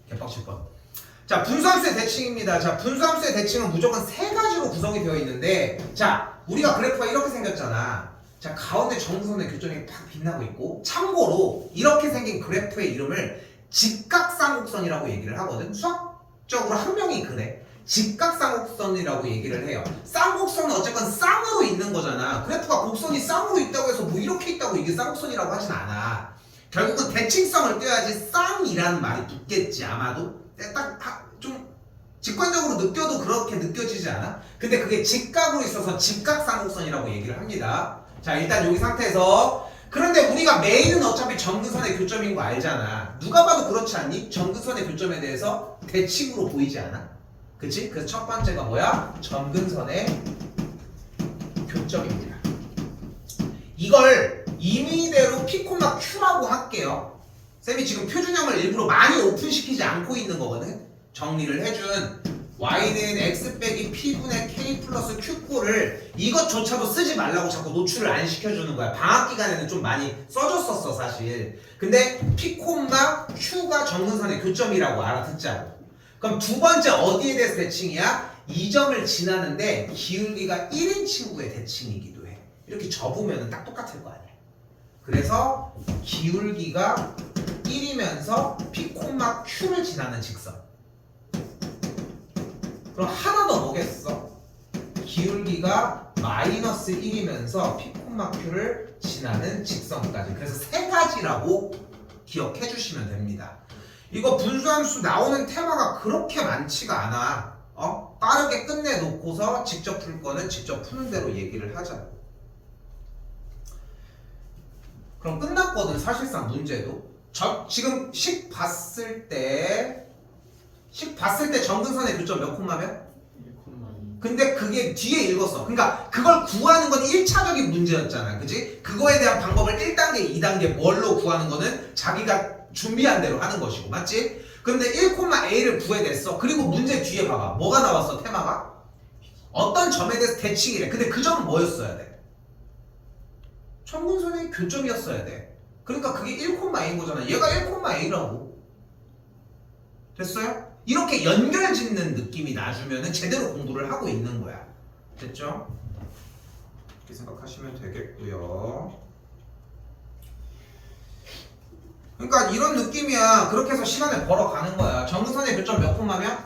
개빡칠 뻔. 자, 분수함수의 대칭입니다. 자, 분수함수의 대칭은 무조건 세 가지로 구성이 되어 있는데, 자, 우리가 그래프가 이렇게 생겼잖아. 자, 가운데 정선의 교점이 팍 빛나고 있고, 참고로 이렇게 생긴 그래프의 이름을 직각쌍곡선이라고 얘기를 하거든. 수학적으로 한 명이 그래. 직각쌍곡선이라고 얘기를 해요. 쌍곡선은 어쨌건 쌍으로 있는 거잖아. 그래프가 곡선이 쌍으로 있다고 해서 뭐 이렇게 있다고 이게 쌍곡선이라고 하진 않아. 결국은 대칭성을 떼야지 쌍이라는 말이 붙겠지 아마도. 딱 좀 직관적으로 느껴도 그렇게 느껴지지 않아? 근데 그게 직각으로 있어서 직각쌍곡선이라고 얘기를 합니다. 자, 일단 여기 상태에서, 그런데 우리가 메인은 어차피 점근선의 교점인 거 알잖아. 누가 봐도 그렇지 않니? 점근선의 교점에 대해서 대칭으로 보이지 않아? 그치? 그래서 첫 번째가 뭐야? 점근선의 교점입니다. 이걸 임의대로 P, Q라고 할게요. 쌤이 지금 표준형을 일부러 많이 오픈시키지 않고 있는 거거든. 정리를 해준 y는 x 빼기 p분의 k 플러스 q꼴을 이것조차도 쓰지 말라고 자꾸 노출을 안 시켜주는 거야. 방학 기간에는 좀 많이 써줬었어 사실. 근데 p, q가 정근선의 교점이라고 알아듣자고. 그럼 두 번째 어디에 대해서 대칭이야? 이 점을 지나는데 기울기가 1인 친구의 대칭이기도 해. 이렇게 접으면 딱 똑같을 거 아니야. 그래서 기울기가 1이면서 p, q를 지나는 직선. 그럼 하나 더 뭐겠어? 기울기가 마이너스 1이면서 p, q를 지나는 직선까지. 그래서 세 가지라고 기억해 주시면 됩니다. 이거 분수함수 나오는 테마가 그렇게 많지가 않아. 빠르게 끝내놓고서 직접 풀 거는 직접 푸는 대로 얘기를 하자. 그럼 끝났거든 사실상 문제도. 지금 식 봤을 때 정근선의 교점 몇 콤마면? 근데 그게 뒤에 읽었어. 그러니까 그걸 구하는 건 1차적인 문제였잖아. 그치? 그거에 대한 방법을 1단계, 2단계 뭘로 구하는 거는 자기가 준비한 대로 하는 것이고. 맞지? 그런데 1,a를 구해냈어. 그리고 문제 뒤에 봐봐. 뭐가 나왔어 테마가? 어떤 점에 대해서 대칭이래. 근데 그 점은 뭐였어야 돼? 정근선의 교점이었어야 돼. 그러니까 그게 1,a인 거잖아. 얘가 1,a라고. 됐어요? 이렇게 연결 짓는 느낌이 나주면은 제대로 공부를 하고 있는 거야. 됐죠? 이렇게 생각하시면 되겠고요. 그러니까 이런 느낌이야. 그렇게 해서 시간을 벌어가는 거야. 정근선의 교점 몇 콤마면?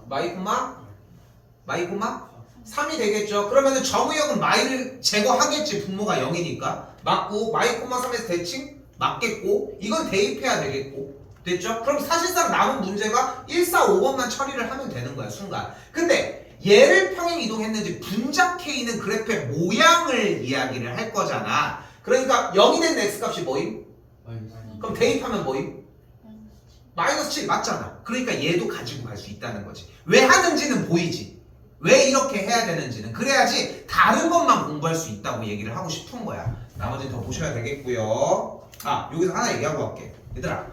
마이 콤마? 3이 되겠죠. 그러면은 정의역은 마이를 제거하겠지. 분모가 0이니까. 맞고 마이 콤마 3에서 대칭 맞겠고 이건 대입해야 되겠고. 됐죠? 그럼 사실상 남은 문제가 1, 4, 5번만 처리를 하면 되는 거야. 순간. 근데 얘를 평행 이동했는지 분자 K는 그래프의 모양을 이야기를 할 거잖아. 그러니까 0이 된 x값이 뭐임? 그럼 대입하면 뭐임? 마이너스 7 맞잖아. 그러니까 얘도 가지고 갈 수 있다는 거지. 왜 하는지는 보이지. 왜 이렇게 해야 되는지는. 그래야지 다른 것만 공부할 수 있다고 얘기를 하고 싶은 거야. 나머지는 더 보셔야 되겠고요. 아, 여기서 하나 얘기하고 갈게. 얘들아,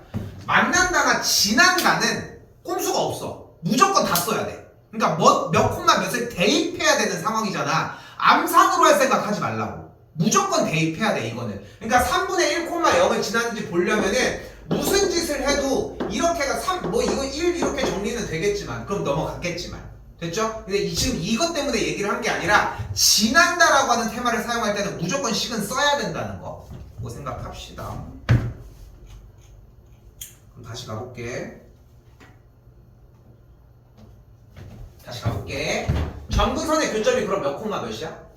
만난다나 지난다는 꼼수가 없어. 무조건 다 써야 돼. 그러니까 몇 콤마 몇을 대입해야 되는 상황이잖아. 암산으로 할 생각 하지 말라고. 무조건 대입해야 돼, 이거는. 그러니까 3분의 1 콤마 0을 지났는지 보려면은 무슨 짓을 해도 이렇게가 3, 뭐 이거 1 이렇게 정리는 되겠지만, 그럼 넘어갔겠지만. 됐죠? 근데 지금 이것 때문에 얘기를 한 게 아니라 지난다라고 하는 테마를 사용할 때는 무조건 식은 써야 된다는 거. 그거 생각합시다. 그럼 다시 가볼게. 점근선의 교점이 그럼 몇 콤마 몇이야?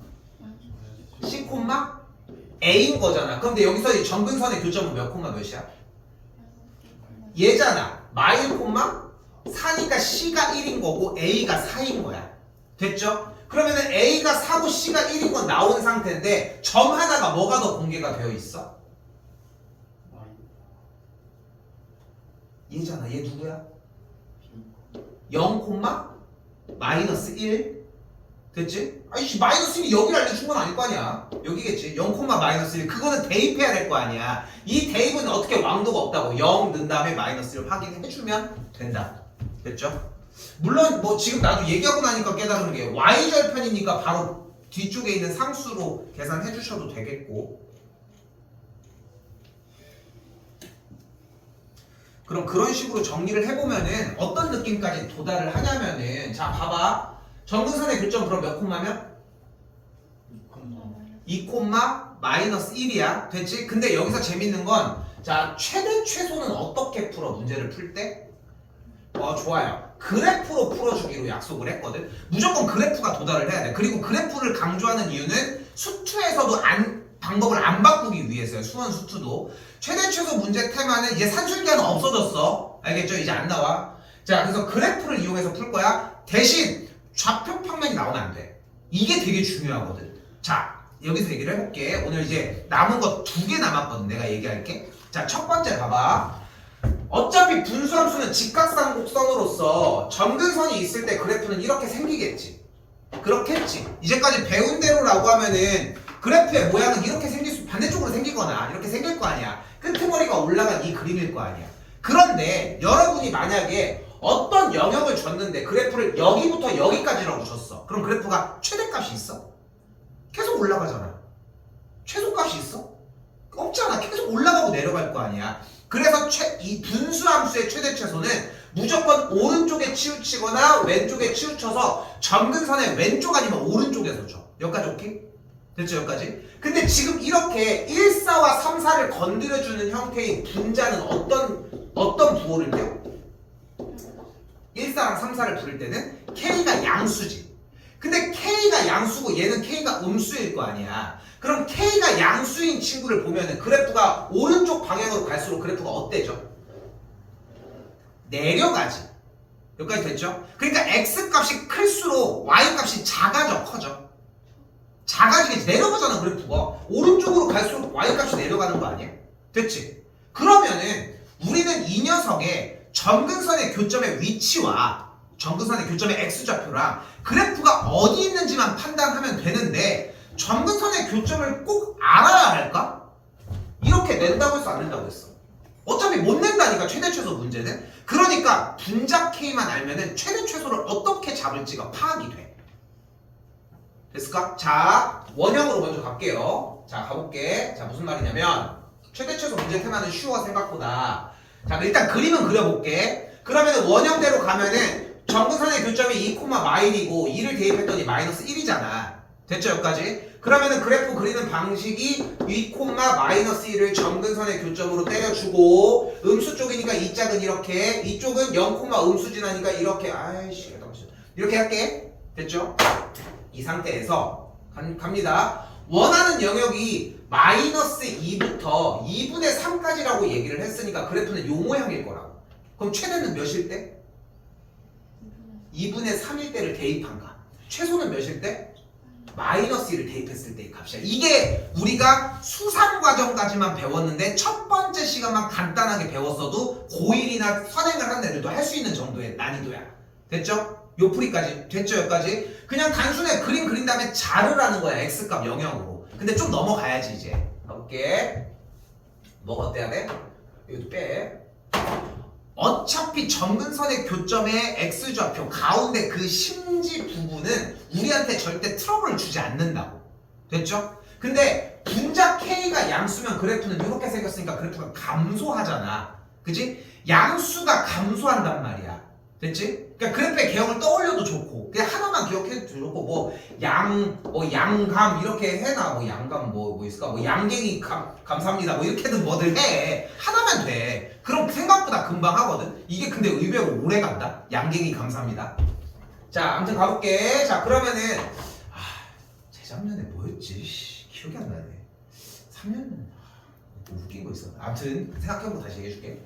10 콤마 A인 거잖아. 그런데 여기서 이 점근선의 교점은 몇 콤마 몇이야? 얘잖아. 마일 콤마 4니까 C가 1인 거고 A가 4인 거야. 됐죠? 그러면은 A가 4고 C가 1인 건 나온 상태인데 점 하나가 뭐가 더 공개가 되어 있어? 얘잖아. 얘 누구야? 0 콤마 마이너스 1. 됐지? 아이씨, 마이너스 1이 여기를 알려준 건 아닐 거 아니야. 여기겠지. 0 콤마 마이너스 1. 그거는 대입해야 될 거 아니야. 이 대입은 어떻게 왕도가 없다고. 0 넣은 다음에 마이너스 1을 확인해주면 된다. 됐죠? 물론 뭐 지금 나도 얘기하고 나니까 깨달은 게 y절편이니까 바로 뒤쪽에 있는 상수로 계산해 주셔도 되겠고. 그럼 그런 식으로 정리를 해보면은 어떤 느낌까지 도달을 하냐면은, 자 봐봐. 점근선의 교점 그럼 몇 콤마면? 2 콤마 마이너스 1이야. 됐지? 근데 여기서 재밌는 건, 자 최대 최소는 어떻게 풀어? 문제를 풀 때? 좋아요. 그래프로 풀어주기로 약속을 했거든. 무조건 그래프가 도달을 해야 돼. 그리고 그래프를 강조하는 이유는 수투에서도 방법을 안 바꾸기 위해서요. 수원 수투도. 최대 최소 문제 테마는 이제 산술기하는 없어졌어. 알겠죠? 이제 안 나와. 자, 그래서 그래프를 이용해서 풀 거야. 대신 좌표 평면이 나오면 안 돼. 이게 되게 중요하거든. 자, 여기서 얘기를 해볼게. 오늘 이제 남은 거 2개 남았거든. 내가 얘기할게. 자, 첫 번째 봐봐. 어차피 분수함수는 직각삼곡선으로서 점근선이 있을 때 그래프는 이렇게 생기겠지. 그렇겠지. 이제까지 배운 대로라고 하면은 그래프의 모양은 이렇게 반대쪽으로 생기거나 이렇게 생길 거 아니야. 끄트머리가 올라간 이 그림일 거 아니야. 그런데 여러분이 만약에 어떤 영역을 줬는데 그래프를 여기부터 여기까지라고 줬어. 그럼 그래프가 최대값이 있어? 계속 올라가잖아. 최소값이 있어? 없잖아. 계속 올라가고 내려갈 거 아니야. 그래서 이 분수함수의 최대 최소는 무조건 오른쪽에 치우치거나 왼쪽에 치우쳐서 점근선의 왼쪽 아니면 오른쪽에서 줘. 여기까지 오케이? 됐죠? 여기까지? 근데 지금 이렇게 1, 4와 3, 4를 건드려주는 형태의 분자는 어떤 부호를 떼요? 1, 4랑 3, 4를 부를 때는 K가 양수지. 근데 K가 양수고 얘는 K가 음수일 거 아니야. 그럼 K가 양수인 친구를 보면은 그래프가 오른쪽 방향으로 갈수록 그래프가 어때져? 내려가지. 여기까지 됐죠? 그러니까 X값이 클수록 Y값이 작아져, 커져. 작아지겠지. 내려가잖아, 그래프가. 오른쪽으로 갈수록 Y값이 내려가는 거 아니야? 됐지? 그러면은 우리는 이 녀석의 점근선의 교점의 위치와 점근선의 교점의 X좌표랑 그래프가 어디 있는지만 판단하면 되는데 점근선의 교점을 꼭 알아야 할까? 이렇게 낸다고 했어, 안 낸다고 했어? 어차피 못 낸다니까, 최대 최소 문제는. 그러니까 분자 K만 알면은 최대 최소를 어떻게 잡을지가 파악이 돼. 됐을까? 자, 원형으로 먼저 갈게요. 자, 가볼게. 자, 무슨 말이냐면 최대 최소 문제 테마는 쉬워, 생각보다. 자, 일단 그림은 그려볼게. 그러면은 원형대로 가면은 점근선의 교점이 2, 마일이고 2를 대입했더니 마이너스 1이잖아. 됐죠? 여기까지? 그러면은 그래프 그리는 방식이 2, 마이너스 1을 점근선의 교점으로 때려주고 음수 쪽이니까 이 짝은 이렇게, 이쪽은 0, 음수 지나니까 이렇게, 아이씨 이렇게 할게. 됐죠? 이 상태에서 갑니다. 원하는 영역이 마이너스 2부터 2분의 3까지라고 얘기를 했으니까 그래프는 요 모양일 거라고. 그럼 최대는 몇일 때? 2분의 3일 때를 대입한가? 최소는 몇일 때? 마이너스 1을 대입했을 때의 값이야. 이게 우리가 수상 과정까지만 배웠는데 첫 번째 시간만 간단하게 배웠어도 고1이나 선행을 하는 애들도 할 수 있는 정도의 난이도야. 됐죠? 요 풀이까지 됐죠? 여기까지. 그냥 단순히 그림 그린 다음에 자르라는 거야. x값 영역으로. 근데 좀 넘어가야지 이제. 가볼게. 뭐가 어때야 돼? 이것도 빼. 어차피 점근선의 교점의 x좌표 가운데 그 심지 부분은 우리한테 절대 트러블을 주지 않는다고. 됐죠? 근데 분자 k가 양수면 그래프는 이렇게 생겼으니까 그래프가 감소하잖아. 그지? 양수가 감소한단 말이야. 됐지? 그러니까 그래프의 개형을 떠올려도 좋고 그냥 하나만 기억해도 좋고 뭐 양감 이렇게 해놔. 뭐 양감 뭐 있을까? 뭐 양갱이 감사합니다. 뭐 이렇게든 뭐들 해. 하나만 돼. 그럼 생각보다 금방 하거든. 이게 근데 의외로 오래 간다. 양갱이 감사합니다. 자, 아무튼 가볼게. 자, 그러면은 재작년에 뭐였지? 기억이 안 나네. 3년 뭐 웃긴 거 있어. 아무튼 생각해보고 다시 얘기해줄게.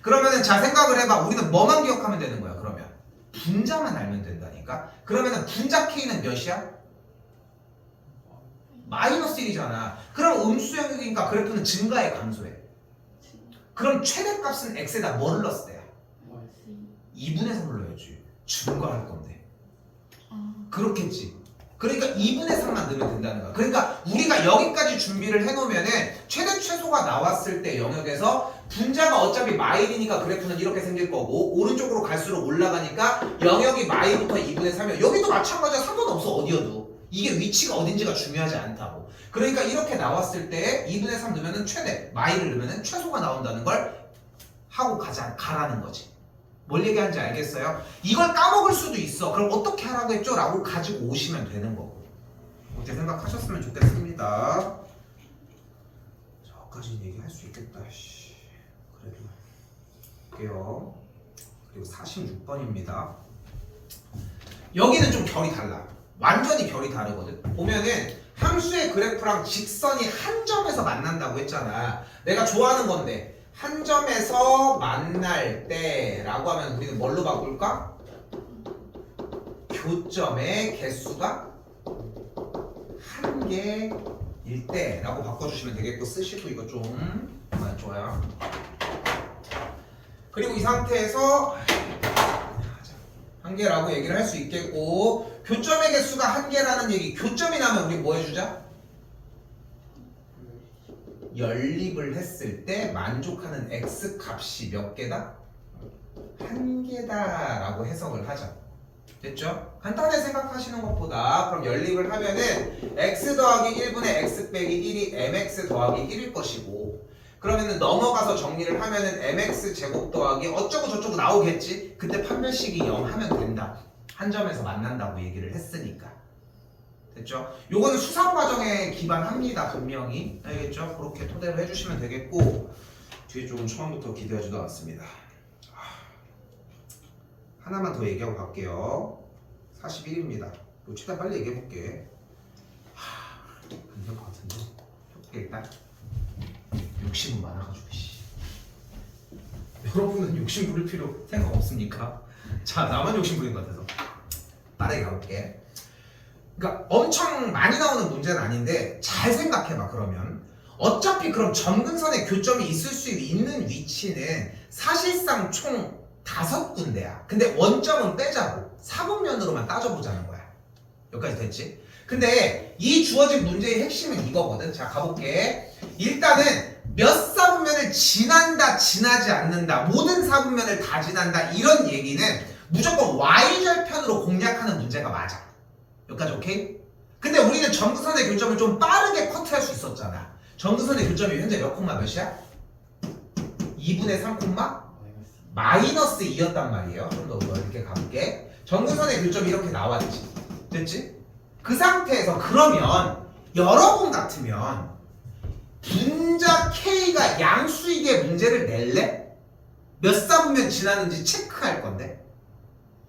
그러면은 자 생각을 해봐. 우리는 뭐만 기억하면 되는 거야? 그러면 분자만 알면 된다니까. 그러면은 분자 K는 몇이야? 마이너스 1이잖아. 그럼 음수 영역이니까 그래프는 증가해 감소해? 그럼 최대값은 x에다 뭐를 넣었을 때야? 2분의 3을 넣어야지. 증가할 건데. 그렇겠지. 그러니까 2분의 3만 넣으면 된다는 거야. 그러니까 우리가 여기까지 준비를 해놓으면은 최대 최소가 나왔을 때 영역에서 분자가 어차피 마일이니까 그래프는 이렇게 생길 거고 오른쪽으로 갈수록 올라가니까 영역이 마일부터 2분의 3이야. 여기도 마찬가지야. 상관없어 어디여도. 이게 위치가 어딘지가 중요하지 않다고. 그러니까 이렇게 나왔을 때 2분의 3 넣으면은 최대, 마일을 넣으면은 최소가 나온다는 걸 하고 가라는 거지. 뭘 얘기하는지 알겠어요? 이걸 까먹을 수도 있어. 그럼 어떻게 하라고 했죠? 라고 가지고 오시면 되는 거고. 그렇게 생각하셨으면 좋겠습니다. 저까지 얘기할 수 있겠다. 그래도 볼게요. 그리고 46번입니다. 여기는 좀 결이 달라. 완전히 결이 다르거든. 보면은 함수의 그래프랑 직선이 한 점에서 만난다고 했잖아. 내가 좋아하는 건데 한 점에서 만날 때라고 하면 우리는 뭘로 바꿀까? 교점의 개수가 한 개일 때라고 바꿔주시면 되겠고 쓰시고 이거 좀 좋아요. 그리고 이 상태에서 한 개라고 얘기를 할 수 있겠고 교점의 개수가 한 개라는 얘기. 교점이 나면 우리 뭐 해주자? 연립을 했을 때 만족하는 x 값이 몇 개다? 한 개다 라고 해석을 하자. 됐죠? 간단하게 생각하시는 것보다 그럼 연립을 하면은 x 더하기 1분의 x 빼기 1이 mx 더하기 1일 것이고 그러면은 넘어가서 정리를 하면은 mx 제곱 더하기 어쩌고 저쩌고 나오겠지? 그때 판별식이 0 하면 된다. 한 점에서 만난다고 얘기를 했으니까. 됐죠? 요거는 수상 과정에 기반합니다. 분명히. 알겠죠? 그렇게 토대로 해주시면 되겠고 뒤에 쪽은 처음부터 기대하지도 않습니다. 하나만 더 얘기하고 갈게요. 41입니다. 이거 최대한 빨리 얘기해볼게. 안 될 것 같은데. 해볼게 일단. 욕심은 많아가지고 여러분은 욕심 부릴 필요 생각 없습니까? 자, 나만 욕심 부린 것 같아서 빠르게 가볼게. 그러니까 엄청 많이 나오는 문제는 아닌데 잘 생각해봐. 그러면 어차피 그럼 점근선의 교점이 있을 수 있는 위치는 사실상 총 5군데야. 근데 원점은 빼자고 4분면으로만 따져보자는 거야. 여기까지 됐지? 근데 이 주어진 문제의 핵심은 이거거든. 자, 가볼게. 일단은 몇 사분면을 지난다, 지나지 않는다, 모든 사분면을 다 지난다 이런 얘기는 무조건 y절편으로 공략하는 문제가 맞아. 여기까지 오케이? 근데 우리는 점근선의 교점을 좀 빠르게 커트할 수 있었잖아. 점근선의 교점이 현재 몇 콤마 몇이야? 2분의 3 콤마? 마이너스 2였단 말이에요. 좀 더 넓게 가볼게. 점근선의 교점이 이렇게 나왔지. 됐지? 그 상태에서 그러면 여러분 같으면 분자 K가 양수이게 문제를 낼래? 몇 사분면 지나는지 체크할 건데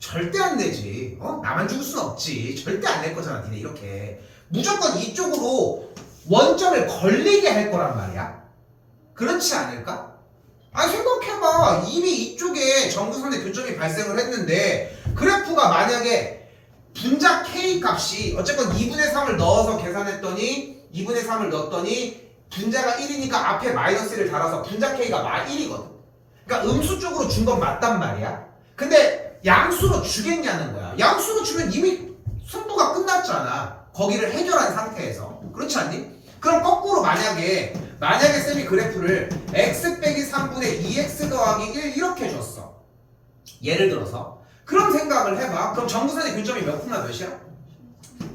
절대 안 내지. 나만 죽을 순 없지. 절대 안 낼 거잖아, 니네 이렇게. 무조건 이쪽으로 원점을 걸리게 할 거란 말이야. 그렇지 않을까? 아니 생각해봐. 이미 이쪽에 정근선의 교점이 발생을 했는데 그래프가 만약에 분자 K 값이 어쨌건 2분의 3을 넣어서 계산했더니 2분의 3을 넣었더니 분자가 1이니까 앞에 마이너스를 달아서 분자 K가 1이거든. 그러니까 음수 쪽으로 준 건 맞단 말이야. 근데 양수로 주겠냐는 거야. 양수로 주면 이미 승부가 끝났잖아. 거기를 해결한 상태에서. 그렇지 않니? 그럼 거꾸로 만약에 쌤이 그래프를 x 빼기 3분의 2x 더하기 1 이렇게 줬어. 예를 들어서. 그럼 생각을 해봐. 그럼 정근선의 교점이 몇 콤마 몇이야?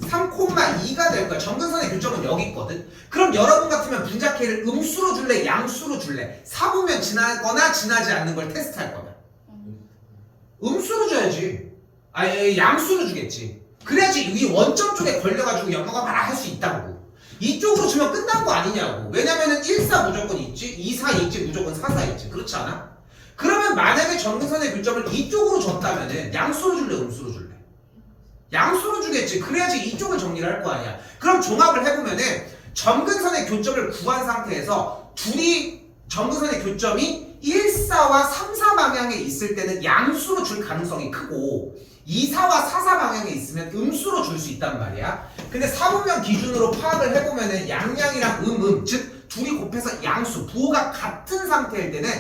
3,2가 될 거야. 정근선의 교점은 여기 있거든. 그럼 여러분 같으면 분자 K를 음수로 줄래? 양수로 줄래? 4분면 지나거나 지나지 않는 걸 테스트할 거야. 음수로 줘야지. 아니 양수로 주겠지. 그래야지 이 원점 쪽에 걸려가지고 영어가 말아 할 수 있다고. 이쪽으로 주면 끝난 거 아니냐고. 왜냐면은 1, 4 무조건 있지, 2, 4 있지, 무조건 4, 4 있지. 그렇지 않아? 그러면 만약에 정근선의 교점을 이쪽으로 줬다면은 양수로 줄래, 음수로 줄래? 양수로 주겠지. 그래야지 이쪽을 정리를 할 거 아니야. 그럼 종합을 해보면은 정근선의 교점을 구한 상태에서 둘이 정근선의 교점이 1, 4와 3, 4 방향에 있을 때는 양수로 줄 가능성이 크고 2, 4와 4, 4 방향에 있으면 음수로 줄 수 있단 말이야. 근데 4분면 기준으로 파악을 해보면은 양양이랑 즉 둘이 곱해서 양수, 부호가 같은 상태일 때는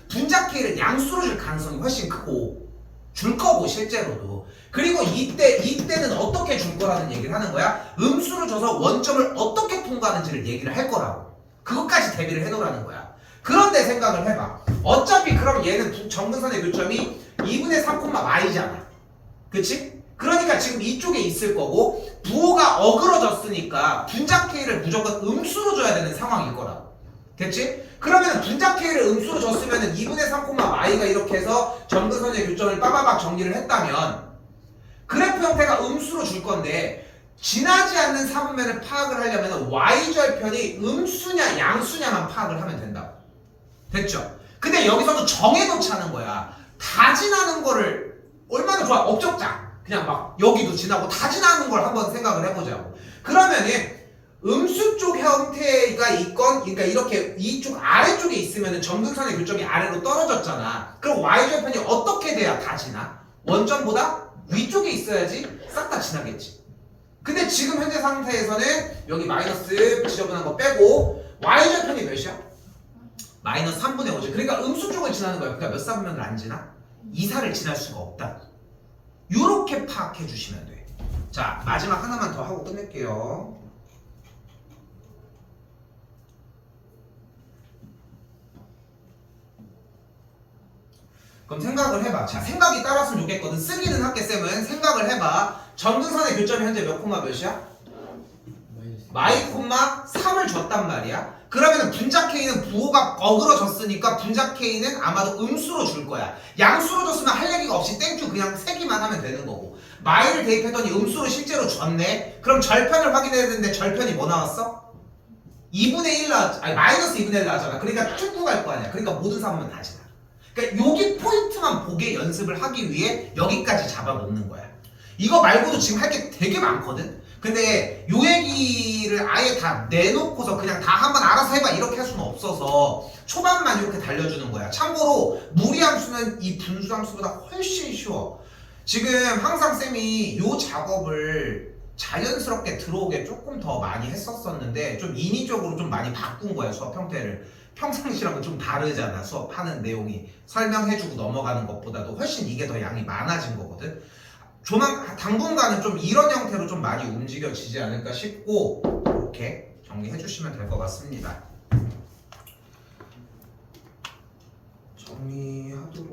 분자 K를 양수로 줄 가능성이 훨씬 크고 줄 거고 실제로도. 그리고 이때는 어떻게 줄 거라는 얘기를 하는 거야. 음수를 줘서 원점을 어떻게 통과하는지를 얘기를 할 거라고. 그것까지 대비를 해놓으라는 거야. 그런데 생각을 해봐. 어차피 그럼 얘는 정근선의 교점이 2분의 3,y잖아. 그치? 그러니까 지금 이쪽에 있을 거고 부호가 어그러졌으니까 분자 K를 무조건 음수로 줘야 되는 상황일 거라고. 됐지? 그러면 분자 K를 음수로 줬으면 2분의 3,y가 이렇게 해서 정근선의 교점을 빠바박 정리를 했다면 그래프 형태가 음수로 줄 건데 지나지 않는 4분면을 파악을 하려면 y절편이 음수냐 양수냐만 파악을 하면 된다고. 됐죠? 근데 여기서도 정해놓자는 거야. 다 지나는 거를 얼마나 좋아. 업적장. 그냥 막 여기도 지나고 다 지나는 걸 한번 생각을 해보자고. 그러면은 음수 쪽 형태가 있건 그러니까 이렇게 이쪽 아래쪽에 있으면은 정근선의 교점이 아래로 떨어졌잖아. 그럼 y절편이 어떻게 돼야 다 지나? 원점보다 위쪽에 있어야지 싹 다 지나겠지. 근데 지금 현재 상태에서는 여기 마이너스 지저분한 거 빼고 y절편이 몇이야? 마이너스 3분의 5지. 그러니까 음수 쪽을 지나는 거야. 그러니까 몇 사분면을 안 지나? 2, 4를 지날 수가 없다. 요렇게 파악해 주시면 돼. 자, 마지막 하나만 더 하고 끝낼게요. 그럼 생각을 해봐. 자, 생각이 따랐으면 좋겠거든. 쓰기는 할게 쌤은. 생각을 해봐. 정근선의 교점이 현재 몇 콤마 몇이야? 마이 콤마 3을 줬단 말이야. 그러면 분자 K는 부호가 어그러졌으니까 분자 K는 아마도 음수로 줄 거야. 양수로 줬으면 할 얘기가 없이 땡큐 그냥 세기만 하면 되는 거고. 마이를 대입했더니 음수로 실제로 줬네. 그럼 절편을 확인해야 되는데 절편이 뭐 나왔어? 2분의 1 나왔, 아니 마이너스 2분의 1 나왔잖아. 그러니까 쭉쭉 갈 거 아니야. 그러니까 모든 사람은 다 지나. 그러니까 여기 포인트만 보게 연습을 하기 위해 여기까지 잡아놓는 거야. 이거 말고도 지금 할 게 되게 많거든. 근데 요 얘기를 아예 다 내놓고서 그냥 다 한번 알아서 해봐 이렇게 할 수는 없어서 초반만 이렇게 달려주는 거야. 참고로 무리함수는 이 분수함수보다 훨씬 쉬워. 지금 항상 쌤이 요 작업을 자연스럽게 들어오게 조금 더 많이 했었었는데 좀 인위적으로 좀 많이 바꾼 거야. 수업 형태를. 평상시랑은 좀 다르잖아. 수업하는 내용이 설명해주고 넘어가는 것보다도 훨씬 이게 더 양이 많아진 거거든. 당분간은 좀 이런 형태로 좀 많이 움직여지지 않을까 싶고 이렇게 정리해 주시면 될 것 같습니다. 정리하도록